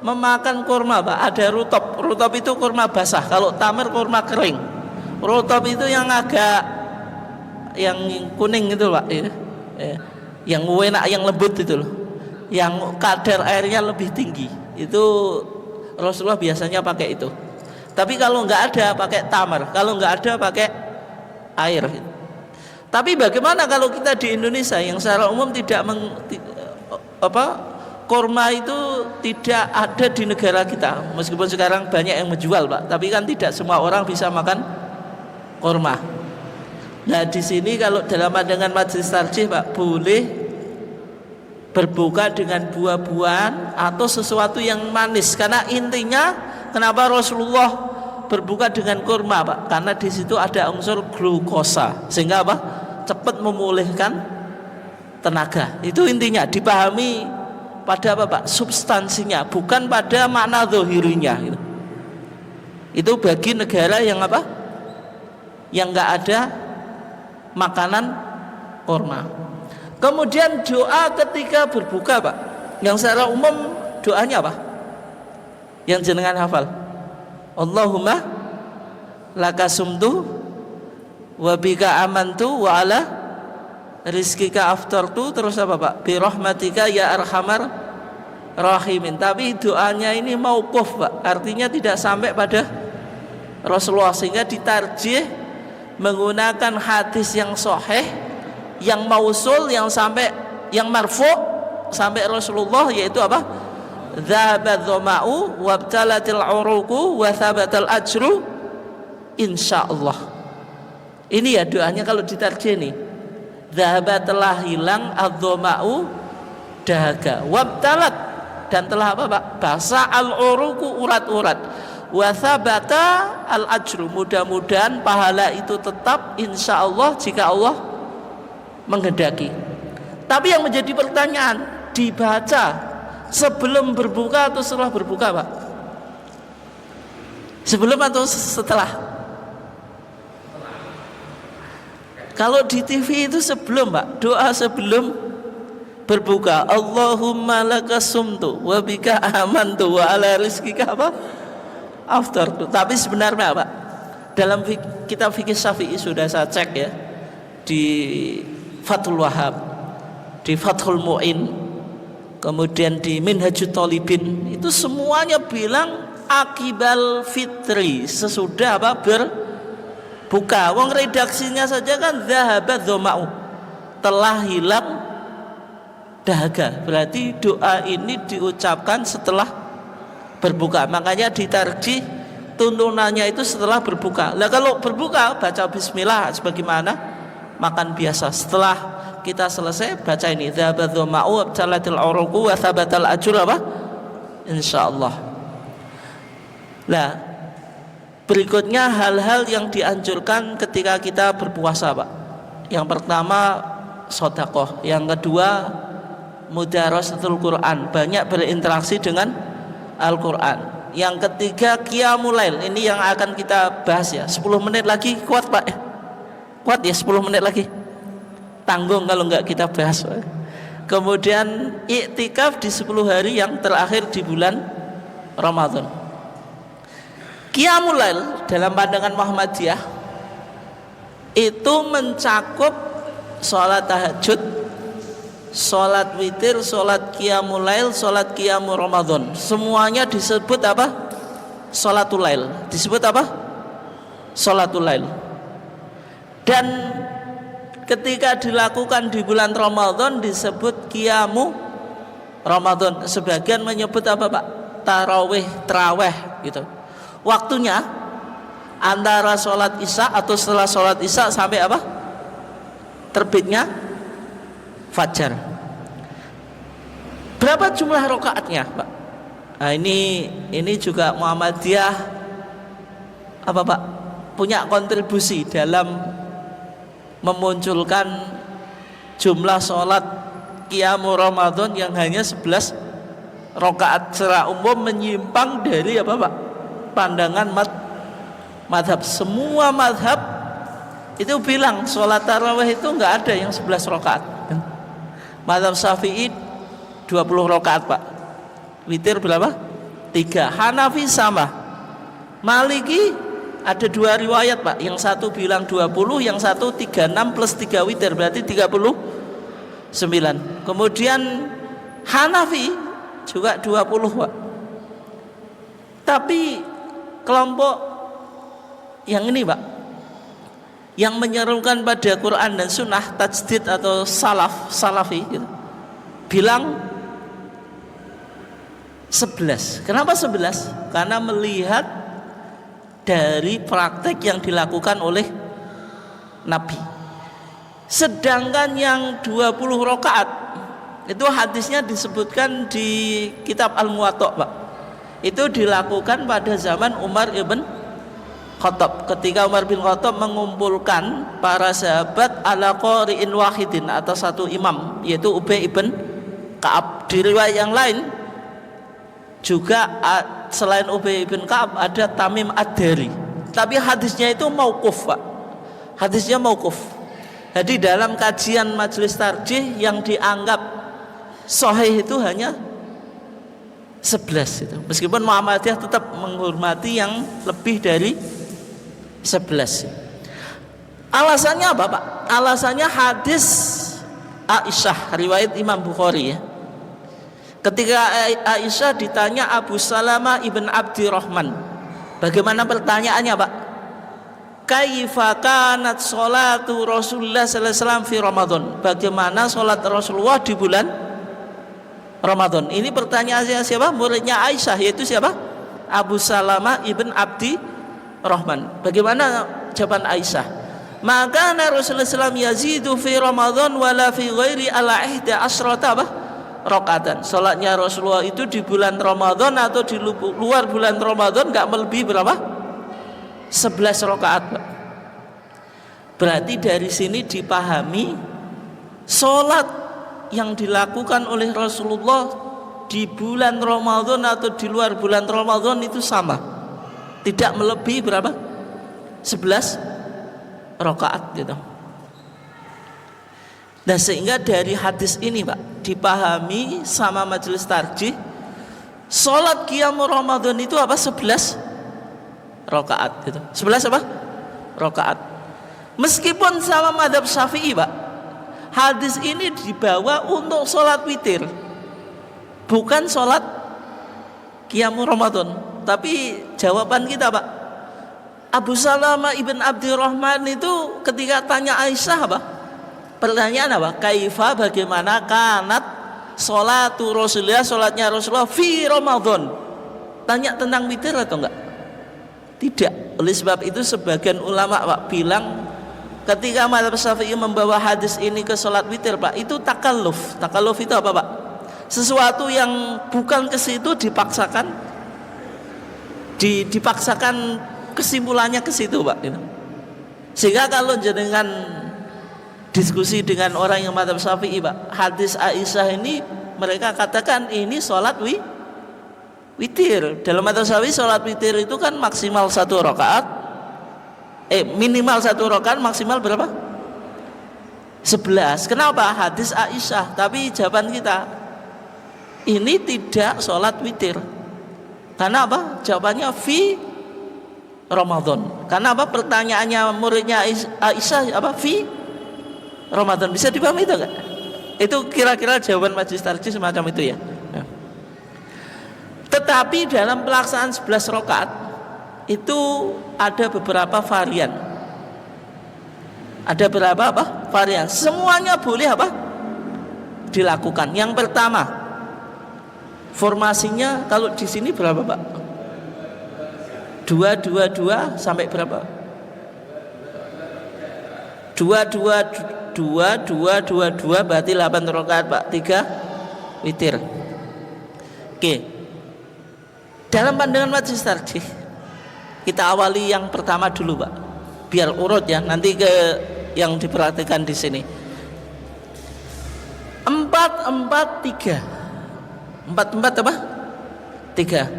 memakan kurma Pak, ada rutop itu kurma basah, kalau tamar kurma kering. Rutop itu yang agak yang kuning itu Pak ya. Yang enak, yang lembut itu loh, yang kadar airnya lebih tinggi, itu Rasulullah biasanya pakai itu. Tapi kalau nggak ada pakai tamar, kalau nggak ada pakai air. Tapi bagaimana kalau kita di Indonesia yang secara umum kurma itu tidak ada di negara kita, meskipun sekarang banyak yang menjual Pak, tapi kan tidak semua orang bisa makan kurma. Nah di sini kalau dalam pandangan majelis tarjih Pak, boleh berbuka dengan buah-buahan atau sesuatu yang manis. Karena intinya kenapa Rasulullah berbuka dengan kurma, Pak? Karena di situ ada unsur glukosa sehingga apa? Cepat memulihkan tenaga. Itu intinya, dipahami pada apa, Pak? Substansinya, bukan pada makna zahirinya gitu. Itu bagi negara yang apa? Yang enggak ada makanan kurma. Kemudian doa ketika berbuka, Pak, yang secara umum doanya apa? Yang jenengan hafal, Allahumma laka sumtu wa bika amantu wa ala rizkika aftartu, terus apa, Pak? Bi rahmatika ya arhamar rahimin. Tapi doanya ini mauquf, Pak, artinya tidak sampai pada Rasulullah, sehingga ditarjih menggunakan hadis yang sahih, yang mausul, yang sampai, yang marfu sampai Rasulullah, yaitu apa? Dzahabat dhama'u wabtalatil uruqu wa thabatal ajru insyaallah. Ini ya doanya kalau ditarjih nih. Dzahabat, telah hilang, adh-dhama'u, dahaga, wabtalat, dan telah apa, Pak? Basah, al-uruqu, urat-urat, wa thabata al ajru, mudah-mudahan pahala itu tetap insyaallah jika Allah menghendaki. Tapi yang menjadi pertanyaan, dibaca sebelum berbuka atau setelah berbuka, Pak? Sebelum atau setelah? Kalau di TV itu sebelum, Pak. Doa sebelum berbuka, Allahumma laka sumtu wa bika amantu wa ala rizkika apa? Aftartu. Tapi sebenarnya, Pak, dalam kitab fikih Syafi'i sudah saya cek ya, di Fathul Wahhab, di Fathul Mu'in, kemudian di Minhajut Thalibin, itu semuanya bilang akibal fitri, sesudah apa? Berbuka. Wong redaksinya saja kan dzahabat dhama'u, telah hilang dahaga. Berarti doa ini diucapkan setelah berbuka. Makanya ditarjih tuntunannya itu setelah berbuka. Lah kalau berbuka baca bismillah sebagaimana makan biasa. Setelah kita selesai baca ini, dzahabat dhama'u wabtalatil uruqu wa thabatal ajru apa? Insyaallah. Nah, berikutnya hal-hal yang dianjurkan ketika kita berpuasa, Pak. Yang pertama sedekah, yang kedua mudarasatul Quran, banyak berinteraksi dengan Al-Quran. Yang ketiga qiyamul lail, ini yang akan kita bahas ya. 10 menit lagi kuat, Pak? Kuat ya 10 menit lagi? Tanggung kalau enggak kita bahas, Pak. Kemudian iktikaf di 10 hari yang terakhir di bulan Ramadan. Qiyamul lail dalam pandangan Muhammadiyah itu mencakup sholat tahajud, sholat witir, sholat qiyamul lail, sholat qiyamul Ramadan. Semuanya disebut apa? Sholatul lail. Disebut apa? Sholatul lail. Dan ketika dilakukan di bulan Ramadan disebut qiyamu Ramadan. Sebagian menyebut apa, Pak? Tarawih, terawih gitu. Waktunya antara sholat isya atau setelah sholat isya sampai apa? Terbitnya fajar. Berapa jumlah rakaatnya, Pak? Nah, ini juga Muhammadiyah apa, Pak? Punya kontribusi dalam memunculkan jumlah sholat qiyamul Ramadan yang hanya 11 rakaat. Secara umum menyimpang dari apa, Pak? Pandangan madhab. Semua madhab itu bilang sholat tarawih itu enggak ada yang 11 rakaat. Madhab Syafi'i 20 rakaat, Pak. Witir berapa? 3. Hanafi sama. Maliki ada 2 riwayat, Pak. Yang satu bilang 20, yang satu 36 plus 3 witir berarti 39. Kemudian Hanafi juga 20, Pak. Tapi kelompok yang ini, Pak, yang menyerukan pada Quran dan Sunnah, tajdid atau salafi gitu, bilang 11. Kenapa 11? Karena melihat dari praktek yang dilakukan oleh Nabi. Sedangkan yang 20 rakaat Itu hadisnya disebutkan di kitab Al-Muwatta, Pak. Itu dilakukan pada zaman Umar ibn Khattab, ketika Umar bin Khattab mengumpulkan para sahabat ala qari'in wahidin atas satu imam, yaitu Ubay ibn Ka'ab. Di riwayat yang lain juga selain Ubay ibn Ka'ab ada Tamim Ad-Dari, tapi hadisnya itu mauquf, Pak. Hadisnya mauquf. Jadi dalam kajian majelis tarjih yang dianggap sahih itu hanya 11 itu. Meskipun Muhammadiyah tetap menghormati yang lebih dari 11. Alasannya apa, Pak? Alasannya hadis Aisyah, riwayat Imam Bukhari ya. Ketika Aisyah ditanya Abu Salamah ibn Abdirrahman, bagaimana pertanyaannya, Pak? Kaifa kanat sholatu Rasulullah sallallahu alaihi wasallam fi Ramadan? Bagaimana sholat Rasulullah di bulan Ramadan? Ini pertanyaannya siapa? Muridnya Aisyah, yaitu siapa? Abu Salamah ibn Abdirrahman. Bagaimana jawaban Aisyah? Maka Rasulullah SAW yazidu fi Ramadan wala fi ghairi ala ihda asrata rakaatan. Salatnya Rasulullah itu di bulan Ramadan atau di luar bulan Ramadan enggak melebihi berapa? 11 rakaat. Berarti dari sini dipahami salat yang dilakukan oleh Rasulullah di bulan Ramadan atau di luar bulan Ramadan itu sama. Tidak melebihi berapa? 11 rakaat gitu. Nah, sehingga dari hadis ini, Pak, dipahami sama majelis tarjih salat qiyam Ramadan itu apa? 11 rakaat gitu. 11 apa? Rakaat. Meskipun sama mazhab Syafi'i, Pak, hadis ini dibawa untuk salat witir, bukan salat qiyam Ramadan. Tapi jawaban kita, Pak, Abu Salamah ibn Abdirrahman itu ketika tanya Aisyah, apa? Pertanyaan apa? Kaifa, bagaimana kanat sholatu Rasulullah, sholatnya Rasulullah fi Ramadan. Tanya tentang witir atau enggak? Tidak. Oleh sebab itu sebagian ulama, Pak, bilang ketika mazhab Syafi'i membawa hadis ini ke sholat witir, Pak, itu takalluf. Takalluf itu apa, Pak? Sesuatu yang bukan ke situ dipaksakan, dipaksakan kesimpulannya ke situ, Pak. Sehingga kalau jenengan diskusi dengan orang yang mazhab Syafi'i, Pak, hadis Aisyah ini mereka katakan ini sholat witir. Dalam mazhab Syafi'i sholat witir itu kan maksimal 1 rakaat, minimal 1 rakaat, maksimal berapa? 11. Kenapa? Hadis Aisyah. Tapi jawaban kita, ini tidak sholat witir. Karena apa? Jawabannya fi Ramadan. Karena apa? Pertanyaannya muridnya Aisyah apa? Fi Ramadan. Bisa dipahami itu enggak? Itu kira-kira jawaban majelis tarjih semacam itu ya. Tetapi dalam pelaksanaan 11 rakaat itu ada beberapa varian. Ada beberapa apa? Varian. Semuanya boleh apa? Dilakukan. Yang pertama, formasinya kalau di sini berapa, Pak? 2 sampai berapa? 2 berarti 8 rakaat, Pak. 3 witir. Oke. Dalam pandangan majelis tarjih, kita awali yang pertama dulu, Pak. Biar urut ya, nanti ke yang diperhatikan di sini. 4-4-3. 4 apa? 3.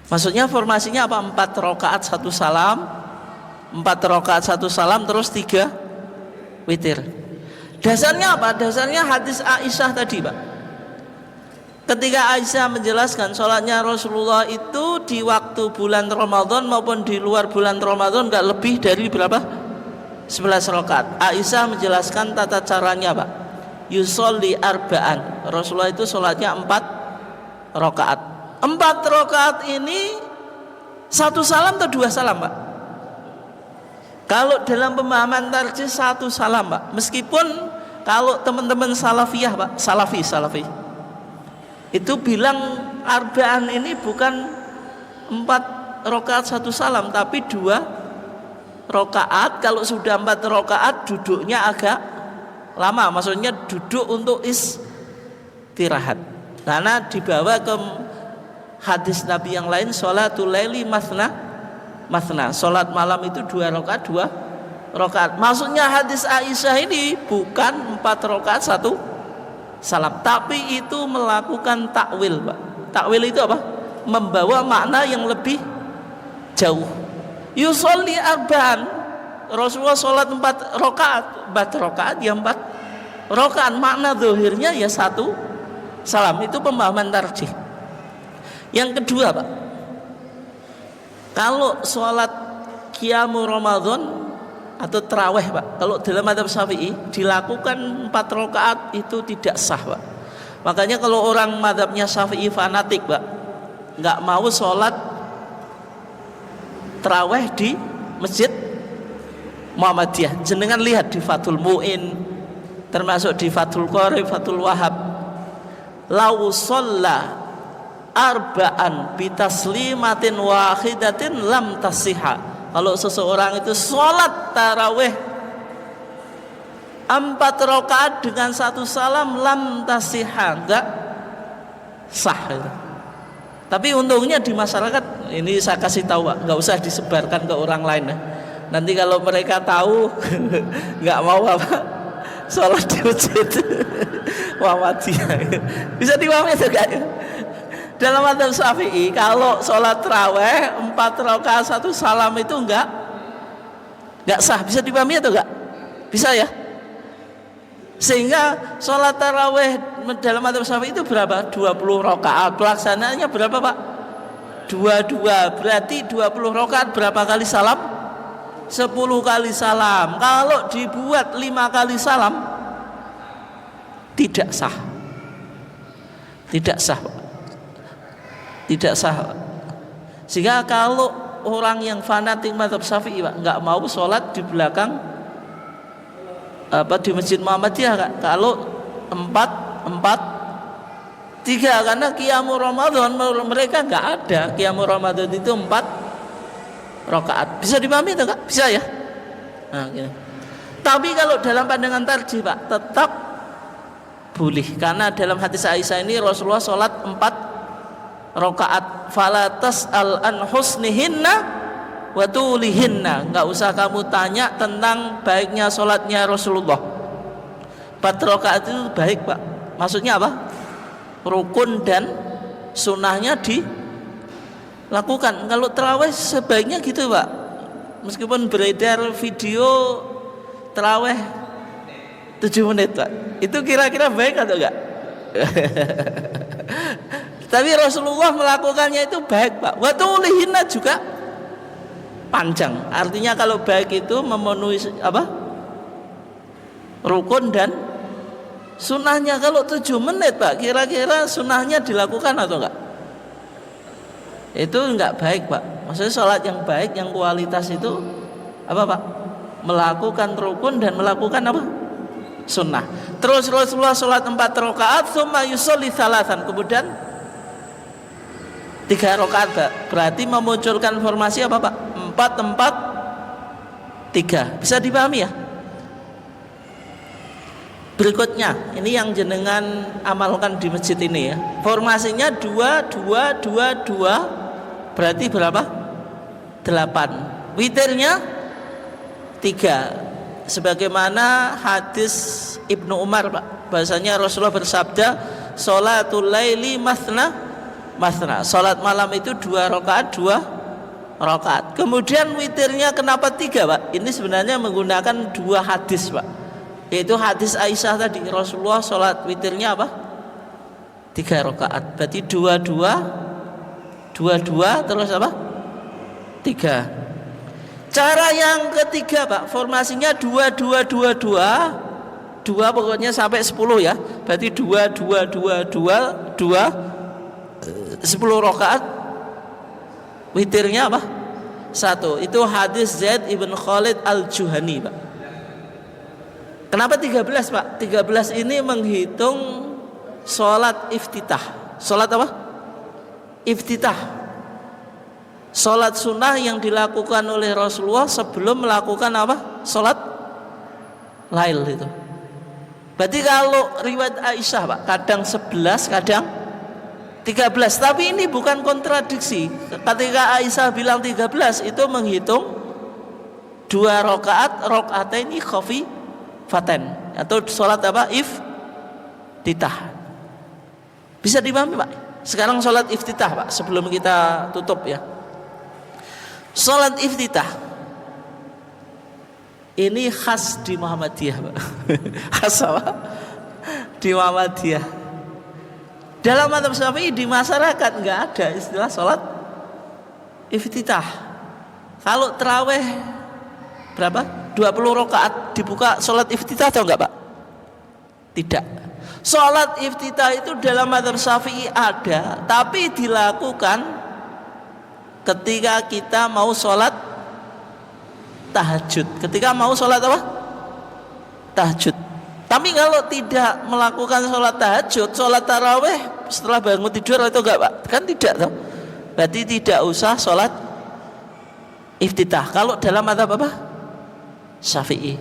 Maksudnya formasinya apa? 4 rakaat 1 salam, 4 rakaat 1 salam, terus 3 witir. Dasarnya apa? Dasarnya hadis Aisyah tadi, Pak. Ketika Aisyah menjelaskan sholatnya Rasulullah itu di waktu bulan Ramadan maupun di luar bulan Ramadan enggak lebih dari berapa? 11 rakaat. Aisyah menjelaskan tata caranya, Pak. Yusolli arba'an. Rasulullah itu sholatnya 4 rakaat. 4 rakaat ini 1 salam atau 2 salam, Pak? Kalau dalam pemahaman tarjih 1 salam, Pak. Meskipun kalau teman-teman salafiyah, Pak, salafi itu bilang arba'an ini bukan 4 rakaat 1 salam, tapi 2 rakaat. Kalau sudah 4 rakaat duduknya agak lama, maksudnya duduk untuk istirahat. Karena dibawa ke hadis Nabi yang lain, sholatul laili masna masna, sholat malam itu 2 rakaat 2 rakaat. Maksudnya hadis Aisyah ini bukan 4 rakaat 1 salam, tapi itu melakukan takwil, Pak. Takwil itu apa? Membawa makna yang lebih jauh. Yusolli arba'an, Rasulullah sholat 4 rakaat, 4 rakaat ya 4 rakaat, makna zahirnya ya 1 salam. Itu pemahaman tarjih. Yang kedua, Pak, kalau sholat qiyamul Ramadan atau tarawih, Pak, kalau dalam mazhab Syafi'i dilakukan 4 rakaat itu tidak sah, Pak. Makanya kalau orang mazhabnya Syafi'i fanatik, Pak, nggak mau sholat tarawih di masjid Muhammadiyah, jenengan lihat di Fathul Mu'in, termasuk di Fathul Qori, Fathul Wahab, lau sholla arba'an bitaslimatin wahidatin lam tasihha. Kalau seseorang itu sholat tarawih 4 rakaat dengan 1 salam, lam tasihha, enggak sah itu. Tapi untungnya di masyarakat ini saya kasih tahu, Pak, enggak usah disebarkan ke orang lain ya. Nanti kalau mereka tahu enggak mau apa sholat di masjid Muhammadiyah. Bisa dipahami juga ya? Dalam mazhab Syafi'i kalau sholat tarawih 4 rakaat 1 salam itu enggak sah. Bisa dipahami atau enggak? Bisa ya? Sehingga sholat tarawih dalam mazhab Syafi'i itu berapa? 20 rakaat. Pelaksanaannya berapa, Pak? 22. Berarti 20 rakaat berapa kali salam? 10 kali salam. Kalau dibuat 5 kali salam tidak sah. Tidak sah, Pak. Tidak sah. Sehingga kalau orang yang fanatik mazhab Syafi'i, Pak, enggak mau sholat di belakang di Masjid Muhammadiyah, Kak. Kalau 4 3, karena qiyamul Ramadan mereka enggak ada. Qiyamul Ramadan itu 4 rakaat. Bisa dipahami atau enggak? Bisa ya? Nah, gitu. Tapi kalau dalam pandangan tarjih, Pak, tetap boleh, karena dalam hadis Aisyah ini Rasulullah sholat 4 rakaat. Fala tas'al an husnihinna wa tulihinna, enggak usah kamu tanya tentang baiknya sholatnya Rasulullah. 4 rakaat itu baik, Pak. Maksudnya apa? Rukun dan sunnahnya dilakukan. Kalau tarawih sebaiknya gitu, Pak. Meskipun beredar video tarawih 7 menit, Pak, itu kira-kira baik atau enggak? Tapi Rasulullah melakukannya itu baik, Pak. Wa tulihinna juga panjang. Artinya kalau baik itu memenuhi apa? Rukun dan sunnahnya. Kalau 7 menit, Pak, kira-kira sunnahnya dilakukan atau enggak? Itu enggak baik, Pak. Maksudnya sholat yang baik, yang kualitas itu apa, Pak? Melakukan rukun dan melakukan apa? Sunnah. Terus Rasulullah sholat 4 rakaat, tsumma yusolli thalathan, kemudian 3 rakaat, Pak. Berarti memunculkan formasi apa, Pak? 4 4 3. Bisa dipahami ya? Berikutnya, ini yang jenengan amalkan di masjid ini ya. Formasinya 2 2 2 2. Berarti berapa? 8. Witirnya 3. Sebagaimana hadis Ibnu Umar, Pak. Bahasanya Rasulullah bersabda, "Sholatul laili masna masna." Salat malam itu 2 rakaat 2 rakaat. Kemudian witirnya kenapa 3, Pak? Ini sebenarnya menggunakan 2 hadis, Pak. Yaitu hadis Aisyah tadi, Rasulullah salat witirnya apa? 3 rakaat. Berarti 2 2 terus apa? 3. Cara yang ketiga, Pak, formasinya 2 2 2 2. 2 pokoknya sampai 10 ya. Berarti 2 2 2 2 2 10 rakaat. Witirnya apa? 1. Itu hadis Zaid ibn Khalid al-Juhani, Pak. Kenapa 13, Pak? 13 ini menghitung sholat iftitah. Sholat apa? Iftitah. Sholat sunnah yang dilakukan oleh Rasulullah sebelum melakukan apa? Sholat lail itu. Berarti kalau riwayat Aisyah Pak, kadang 11, kadang 13. Tapi ini bukan kontradiksi. Ketika Aisyah bilang 13 itu menghitung 2 rakaat ini khafifatain atau sholat apa? Iftitah. Bisa dipahami Pak? Sekarang sholat iftitah Pak, sebelum kita tutup ya. Sholat iftitah ini khas di Muhammadiyah Pak. Khas apa? Di Muhammadiyah. Dalam mazhab Syafi'i di masyarakat nggak ada istilah sholat iftitah. Kalau terawih berapa? 20 rakaat dibuka sholat iftitah atau enggak Pak? Tidak. Sholat iftitah itu dalam mazhab Syafi'i ada, tapi dilakukan ketika kita mau sholat tahajud. Ketika mau sholat apa? Tahajud. Tapi kalau tidak melakukan sholat tahajud, sholat taraweh setelah bangun tidur itu enggak Pak? Kan tidak toh. Berarti tidak usah sholat iftitah. Kalau dalam mazhab apa? Syafi'i.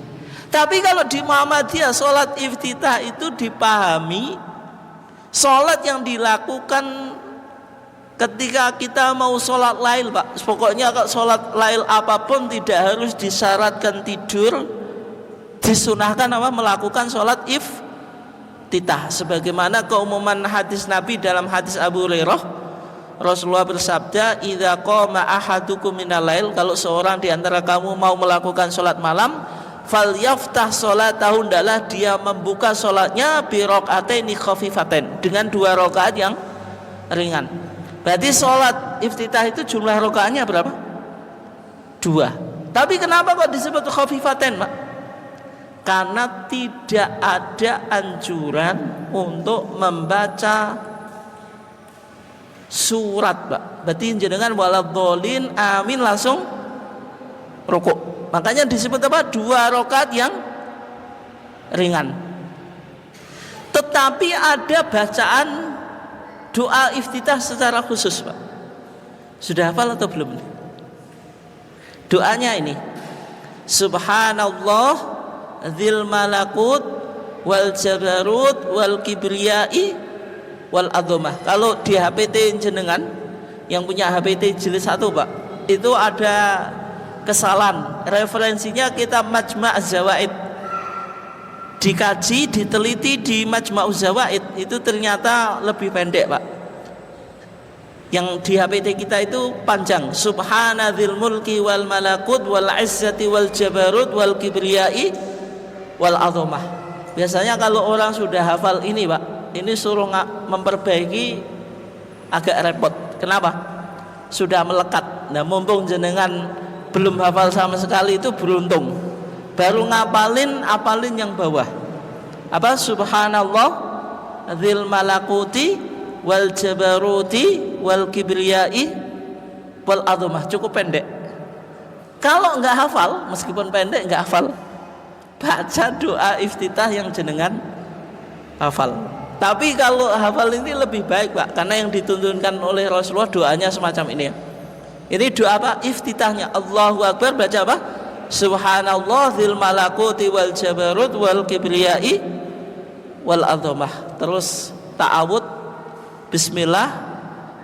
Tapi kalau di Muhammadiyah sholat iftitah itu dipahami sholat yang dilakukan ketika kita mau sholat lail Pak. Pokoknya kalau sholat lail apapun tidak harus disyaratkan tidur, disunahkan apa? Melakukan sholat iftitah. Sebagaimana keumuman hadis Nabi dalam hadis Abu Hurairah, Rasulullah bersabda, "Idza qama ahadukum minal lail," kalau seorang di antara kamu mau melakukan sholat malam, falyaftah sholatahu, hendaklah dia membuka sholatnya bi rakaataini khafifatain, dengan 2 rakaat yang ringan. Berarti sholat iftitah itu jumlah rakaatnya berapa? 2. Tapi kenapa kok disebut khafifatain Pak? Karena tidak ada anjuran untuk membaca surat Pak. Berarti jenengan waladhdallin amin langsung rukuk. Makanya disebut apa? 2 rakaat yang ringan. Tetapi ada bacaan doa iftitah secara khusus Pak. Sudah hafal atau belum? Doanya ini, Subhanallah dzil malakut wal jabarut wal kibriyai wal azamah. Kalau di HPT jenengan yang punya HPT jilid 1 Pak, itu ada kesalahan. Referensinya kitab Majma' Az-Zawaid. Dikaji, diteliti di Majma' Az-Zawaid, itu ternyata lebih pendek Pak. Yang di HPT kita itu panjang. Subhanadzil mulki wal malakut wal izzati wal jabarut wal kibriyai wal azamah. Biasanya kalau orang sudah hafal ini Pak, ini suruh memperbaiki agak repot. Kenapa? Sudah melekat. Nah, mumpung jenengan belum hafal sama sekali itu beruntung. Baru apalin yang bawah. Apa? Subhanallah dzil malakuti wal jabaruti wal kibriyai wal azamah. Cukup pendek. Kalau enggak hafal, meskipun pendek enggak hafal, baca doa iftitah yang jenengan hafal. Tapi kalau hafal ini lebih baik Pak, karena yang dituntunkan oleh Rasulullah doanya semacam ini ya. Ini doa apa? Iftitahnya Allahu Akbar, baca apa? Subhanallah dzil malakuti wal jabarut wal kibriyai wal azamah. Terus ta'awud, bismillah,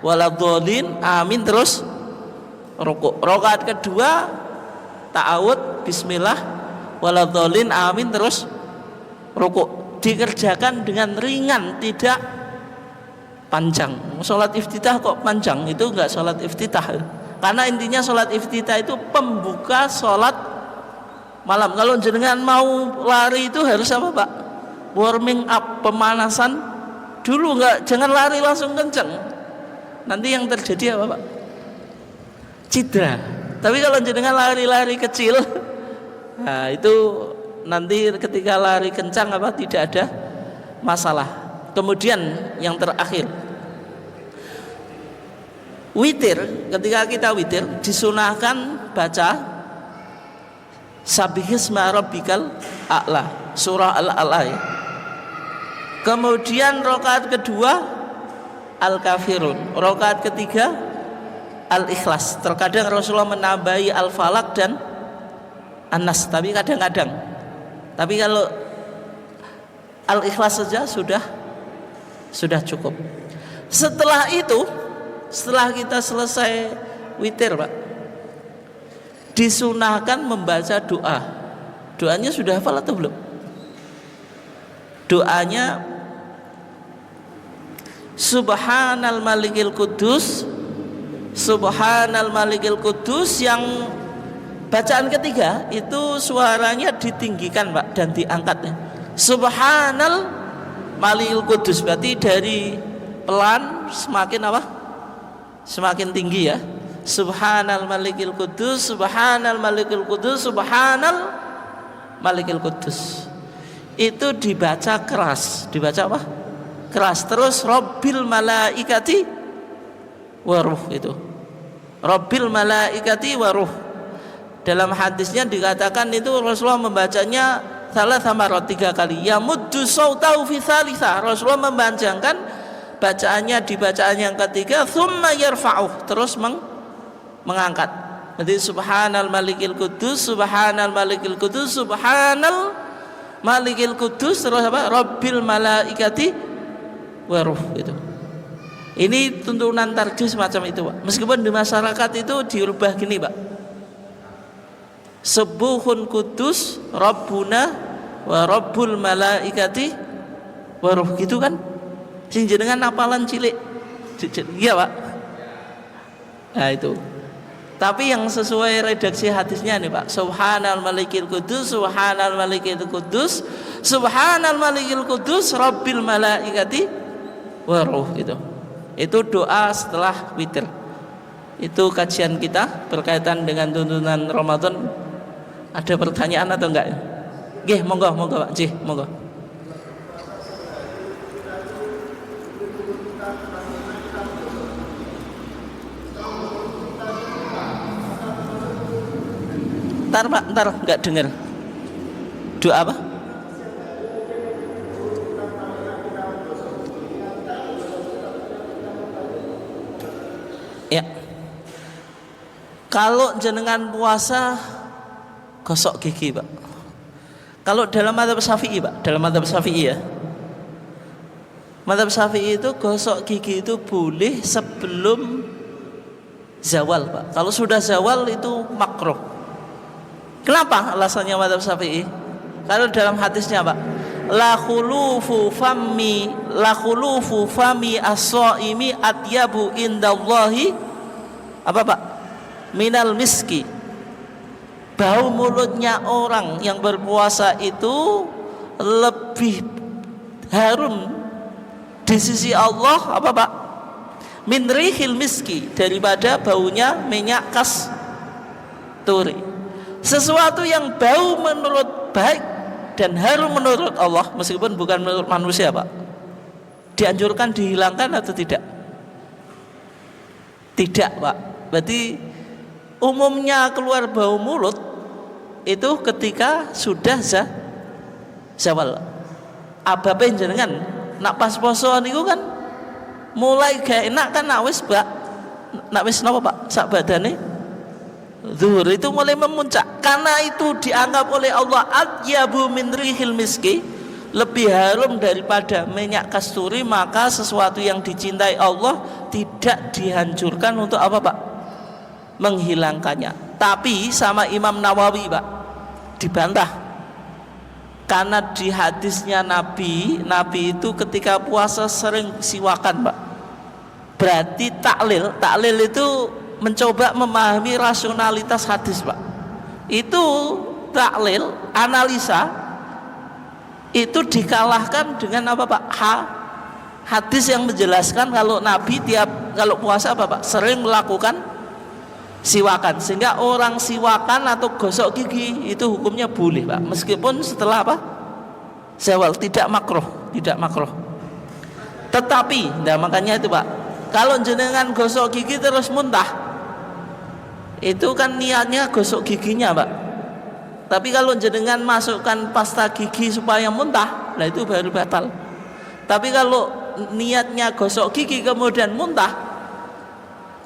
waladhdallin, amin, terus rukuk. Rakaat kedua ta'awud, bismillah, waladhdallin, amin, terus rukuk. Dikerjakan dengan ringan, tidak panjang. Sholat iftitah kok panjang? Itu enggak sholat iftitah. Karena intinya sholat iftitah itu pembuka sholat malam. Kalau jenengan mau lari itu harus apa Pak? Warming up, pemanasan dulu, jangan lari langsung kenceng. Nanti yang terjadi apa Pak? Cedera. Tapi kalau jenengan lari-lari kecil, nah itu nanti ketika lari kencang apa tidak ada masalah. Kemudian yang terakhir, witir. Ketika kita witir disunahkan baca Sabbihisma rabbikal a'la, surah Al-A'la ya. Kemudian rakaat kedua Al-Kafirun, rakaat ketiga Al-Ikhlas. Terkadang Rasulullah menambahi Al-Falaq dan An-Nas, tapi kadang-kadang. Tapi kalau Al-Ikhlas saja sudah cukup. Setelah itu, setelah kita selesai witir, Pak, disunahkan membaca doa. Doanya sudah hafal atau belum? Doanya Subhanal Malikil Kudus, Subhanal Malikil Kudus. Yang bacaan ketiga itu suaranya ditinggikan, Pak, dan diangkatnya. Subhanal Malikil Kudus, berarti dari pelan semakin apa? Semakin tinggi ya. Subhanal Malikil Kudus, Subhanal Malikil Kudus, Subhanal Malikil Kudus. Itu dibaca keras. Dibaca apa? Keras. Terus Rabbil Malaikati Waruh, itu Rabbil Malaikati Waruh. Dalam hadisnya dikatakan itu Rasulullah membacanya salah samarat 3 kali. Yamuddu sautahu fi tsalitsah. Rasulullah mempanjangkan bacaannya di bacaan yang ketiga. Tsumma yarfa'uh, terus mengangkat. Jadi Subhanal Malikil Kudus, Subhanal Malikil Kudus, Subhanal Malikil Kudus, terus apa? Rabbil Malaikati Waruh, itu. Ini tuntunan tarjih semacam itu, Pak. Meskipun di masyarakat itu dirubah gini, Pak. Subuhun Kudus Rabbuna wa Rabbul Malaikati Waruh, gitu kan? Sing jenengan apalan cilik. Iya, Pak. Nah, itu. Tapi yang sesuai redaksi hadisnya nih, Pak. Subhanal Malikil Kudus, Subhanal Malikil Kudus, Subhanal Malikil Kudus, Rabbil Malaikati Waruh, itu. Itu doa setelah witir. Itu kajian kita berkaitan dengan tuntunan Ramadan. Ada pertanyaan atau enggak? Nggih, monggo Pak. Nggih, monggo. Ntar Pak, enggak dengar. Doa apa? Ya. Kalau jenengan puasa gosok gigi, Pak. Kalau dalam mazhab Syafi'i, Pak, dalam mazhab Syafi'i ya. Mazhab Syafi'i itu gosok gigi itu boleh sebelum zawal, Pak. Kalau sudah zawal itu makruh. Kenapa alasannya mazhab Syafi'i? Kalau dalam hadisnya, Pak, la khulufu fami as-shaimi atyabu indallahi apa, Pak? Minal miski. Bau mulutnya orang yang berpuasa itu lebih harum di sisi Allah apa, Pak? Min rihil miski, daripada baunya minyak kasturi. Sesuatu yang bau menurut baik dan harum menurut Allah, meskipun bukan menurut manusia, Pak, dianjurkan dihilangkan atau tidak? Tidak, Pak. Berarti umumnya keluar bau mulut itu ketika sudah zawal. Ababe jenengan nak pas poso niku kan mulai gak enak kan, nak wis, Pak, nak wis napa, Pak, sak badane zuhur itu mulai memuncak. Karena itu dianggap oleh Allah atyabu min rihil miski, lebih harum daripada minyak kasturi, maka sesuatu yang dicintai Allah tidak dihancurkan untuk apa, Pak? Menghilangkannya. Tapi sama Imam Nawawi, Pak, dibantah. Karena di hadisnya Nabi itu ketika puasa sering siwakan, Pak. Berarti taklil itu mencoba memahami rasionalitas hadis, Pak. Itu taklil, analisa itu dikalahkan dengan apa, Pak? Hadis yang menjelaskan kalau Nabi kalau puasa apa, Pak? Sering melakukan siwakan, sehingga orang siwakan atau gosok gigi itu hukumnya boleh, Pak, meskipun setelah apa? Zawal, tidak makruh. Tetapi, nah makanya itu, Pak, kalau jenengan gosok gigi terus muntah, itu kan niatnya gosok giginya, Pak. Tapi kalau jenengan masukkan pasta gigi supaya muntah, nah itu baru batal. Tapi kalau niatnya gosok gigi kemudian muntah,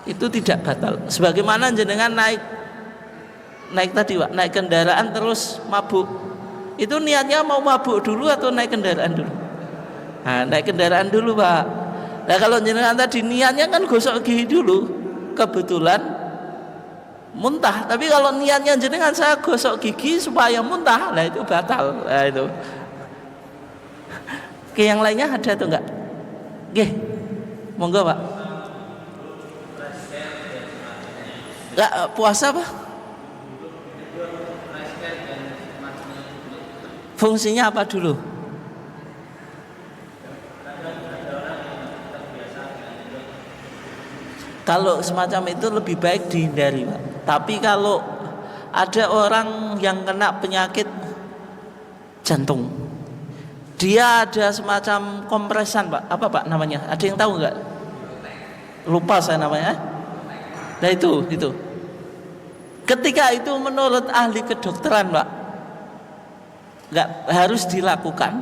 itu tidak batal. Sebagaimana jenengan naik tadi, Pak, naik kendaraan terus mabuk, Itu niatnya mau mabuk dulu atau naik kendaraan dulu? Nah, naik kendaraan dulu Pak. Nah kalau jenengan tadi niatnya kan gosok gigi dulu, kebetulan muntah. Tapi kalau niatnya jenengan saya gosok gigi supaya muntah, nah itu batal. Nah itu. Oke, yang lainnya ada atau enggak? Oke, monggo Pak. Enggak puasa Pak? Fungsinya apa dulu? Kalau semacam itu lebih baik dihindari Pak. Tapi kalau ada orang yang kena penyakit jantung, dia ada semacam kompresan Pak. Apa Pak namanya? Ada yang tahu nggak? Lupa saya namanya. Nah itu. Ketika itu menurut ahli kedokteran Pak, nggak harus dilakukan,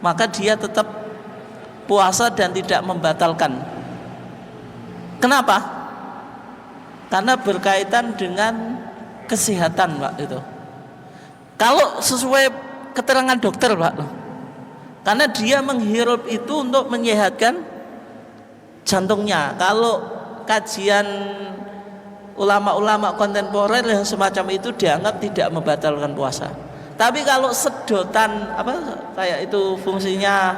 maka dia tetap puasa dan tidak membatalkan. Kenapa? Karena berkaitan dengan kesehatan Pak itu. Kalau sesuai keterangan dokter Pak, karena dia menghirup itu untuk menyehatkan jantungnya. Kalau kajian ulama-ulama kontemporer yang semacam itu dianggap tidak membatalkan puasa. Tapi kalau sedotan apa kayak itu fungsinya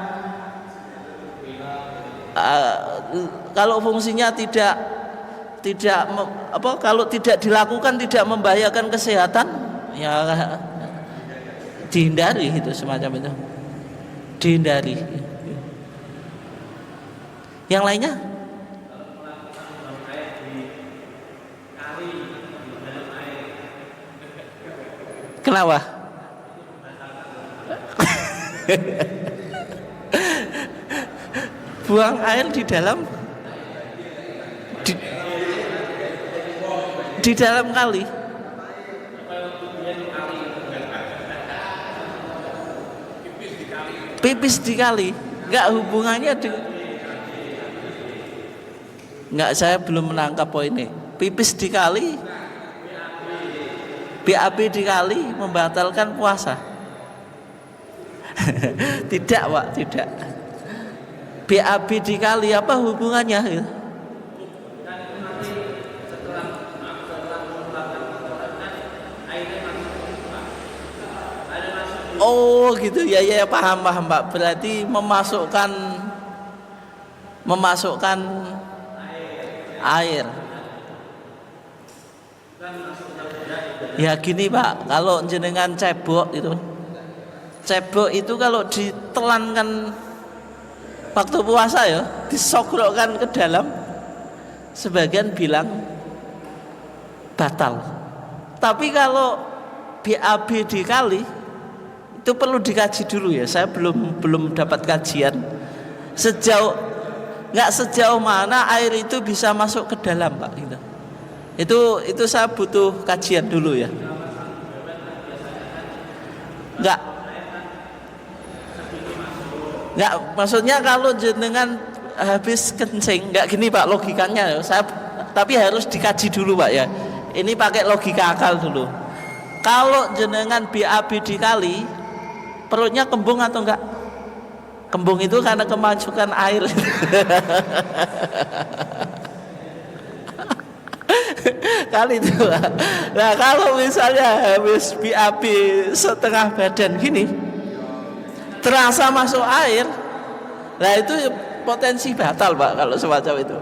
kalau fungsinya tidak kalau tidak dilakukan tidak membahayakan kesehatan, ya dihindari itu semacam itu. Dihindari. Yang lainnya? Kenapa? Buang air di dalam di dalam kali. Pipis di kali, nggak hubungannya nggak, saya belum menangkap poinnya. Pipis di kali, BAB di kali membatalkan puasa. Tidak Pak, tidak. BAB di kali apa hubungannya? Oh gitu ya, paham Pak. Berarti memasukkan air. Ya gini Pak, kalau jenengan cebok itu kalau ditelankan waktu puasa ya, disogrokkan ke dalam, sebagian bilang batal. Tapi kalau BAB dikali itu perlu dikaji dulu ya. Saya belum dapat kajian sejauh mana air itu bisa masuk ke dalam Pak gitu. Itu saya butuh kajian dulu ya. Enggak, maksudnya kalau jenengan habis kencing, enggak gini Pak logikanya. Tapi harus dikaji dulu Pak ya. Ini pakai logika akal dulu. Kalau jenengan BAB dikali, perutnya kembung atau enggak? Kembung itu karena kemasukan air. Kali itu. Nah kalau misalnya habis BAB setengah badan gini, terasa masuk air, nah itu potensi batal Pak kalau semacam itu.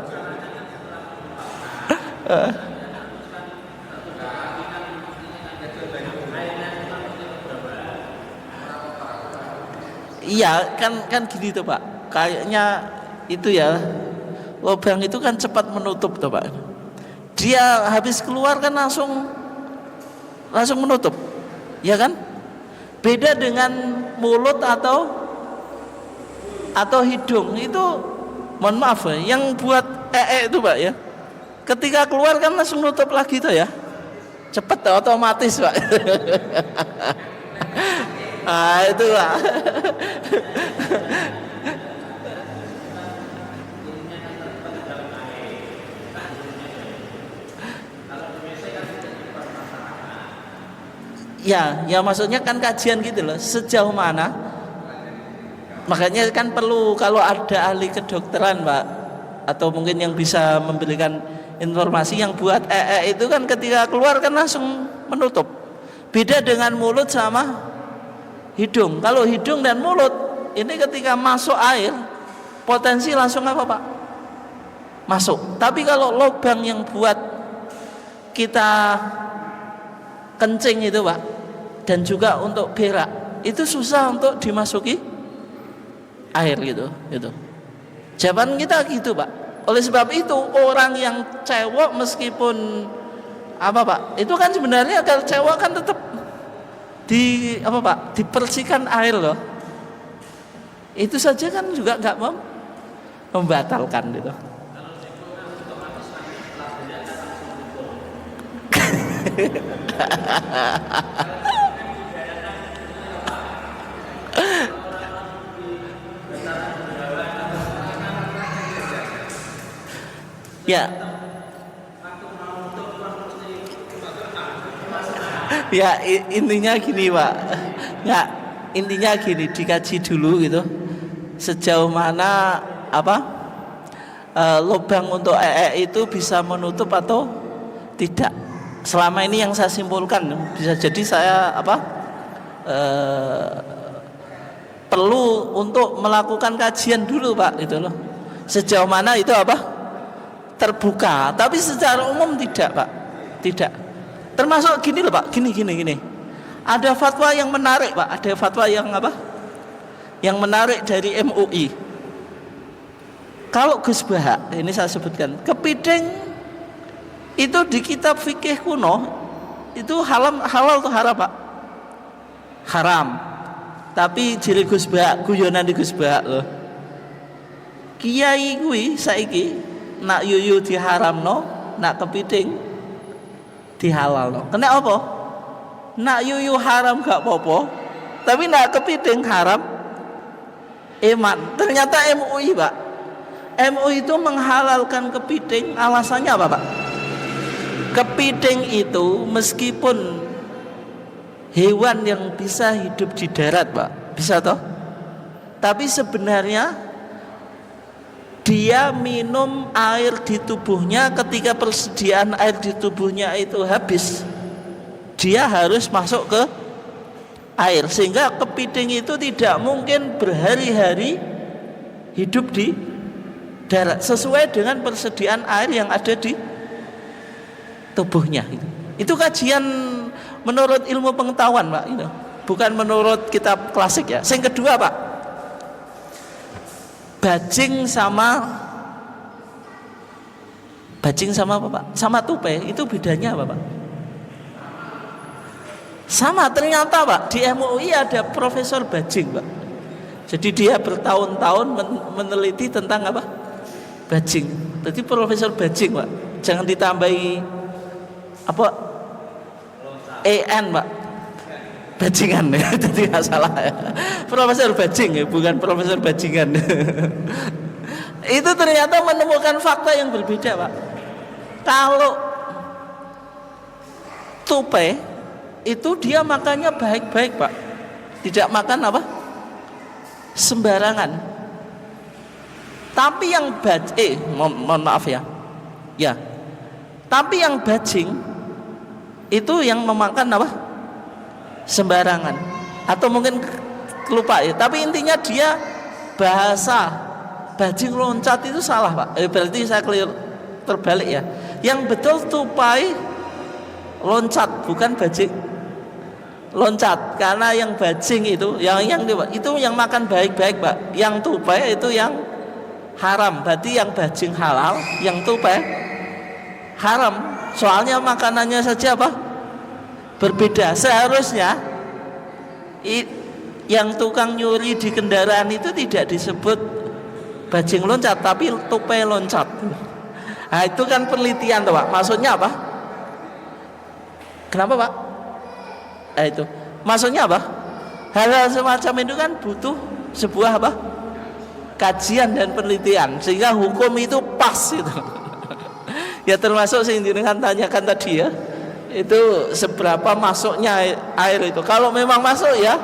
Iya kan gini tuh Pak, kayaknya itu ya, lubang itu kan cepat menutup tuh Pak. Dia habis keluar kan langsung menutup, ya kan? Beda dengan mulut atau hidung itu, mohon maaf ya, yang buat itu Pak ya, ketika keluar kan langsung nutup lagi tuh ya, cepet otomatis Pak. Ah itu Pak. Ya maksudnya kan kajian gitu loh, sejauh mana. Makanya kan perlu kalau ada ahli kedokteran Pak, atau mungkin yang bisa memberikan informasi. Yang buat itu kan ketika keluar kan langsung menutup. Beda dengan mulut sama hidung. Kalau hidung dan mulut ini ketika masuk air potensi langsung apa Pak? Masuk. Tapi kalau lubang yang buat kita kencing itu Pak, dan juga untuk berak itu susah untuk dimasuki air gitu. Jawaban kita gitu Pak. Oleh sebab itu orang yang cewek meskipun apa Pak, itu kan sebenarnya kalau cewek kan tetap di apa Pak, dipersihkan air loh. Itu saja kan juga nggak membatalkan gitu. Ya intinya gini Pak. Ya intinya gini, dikaji dulu gitu sejauh mana lubang untuk itu bisa menutup atau tidak. Selama ini yang saya simpulkan, bisa jadi saya perlu untuk melakukan kajian dulu Pak gitu loh, sejauh mana itu terbuka. Tapi secara umum tidak Pak, tidak. Termasuk gini loh Pak, gini. Ada fatwa yang menarik Pak, ada fatwa yang menarik dari MUI. Kalau Gus Bahak, ini saya sebutkan, kepiting itu di kitab fikih kuno itu halal atau haram Pak? Haram. Tapi jeli Gus Bahak, guyonan di Gus Bahak loh. Kiai kuwi saiki nak yuyu diharamno, nak kepiting dihalalno. Kena apa? Nak yuyu haram gak apa-apa, tapi nak kepiting haram iman. Ternyata MUI Pak, MUI itu menghalalkan kepiting. Alasannya apa Pak? Kepiting itu meskipun hewan yang bisa hidup di darat Pak, bisa toh, tapi sebenarnya dia minum air di tubuhnya, ketika persediaan air di tubuhnya itu habis, dia harus masuk ke air, sehingga kepiting itu tidak mungkin berhari-hari hidup di darat sesuai dengan persediaan air yang ada di tubuhnya. Itu kajian menurut ilmu pengetahuan Pak, itu bukan menurut kitab klasik ya. Yang kedua Pak, bajing sama apa Pak? Sama tupai itu bedanya apa Pak? Sama ternyata Pak, di MUI ada profesor bajing Pak. Jadi dia bertahun-tahun meneliti tentang bajing. Jadi profesor bajing Pak. Jangan ditambahi EN Pak, bajingan ya. Jadi nggak salah ya. Profesor bajing ya, bukan profesor bajingan. Itu ternyata menemukan fakta yang berbeda Pak. Kalau tupai itu dia makannya baik-baik Pak, tidak makan sembarangan. Tapi yang mohon maaf ya, tapi yang bajing itu yang memakan sembarangan, atau mungkin lupa ya. Tapi intinya dia bahasa bajing loncat itu salah Pak. Berarti saya terbalik ya. Yang betul tupai loncat, bukan bajing loncat. Karena yang bajing itu yang makan baik-baik Pak. Yang tupai itu yang haram. Berarti yang bajing halal, yang tupai haram. Soalnya makanannya saja berbeda. Seharusnya yang tukang nyuri di kendaraan itu tidak disebut bajing loncat, tapi tupai loncat. Nah itu kan penelitian tuh Pak. Maksudnya apa? Kenapa Pak? Itu maksudnya apa? Hal-hal semacam itu kan butuh sebuah kajian dan penelitian, sehingga hukum itu pas itu. Ya termasuk yang dengan tanyakan tadi ya, Itu seberapa masuknya air itu. Kalau memang masuk ya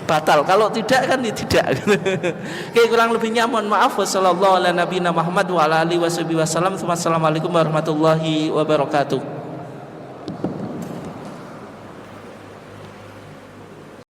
batal, kalau tidak kan ya tidak. Oke, kurang lebihnya mohon maaf. Wassallallahu ala nabiyina Muhammad wa ala alihi wasallam. Wassalamualaikum warahmatullahi wabarakatuh.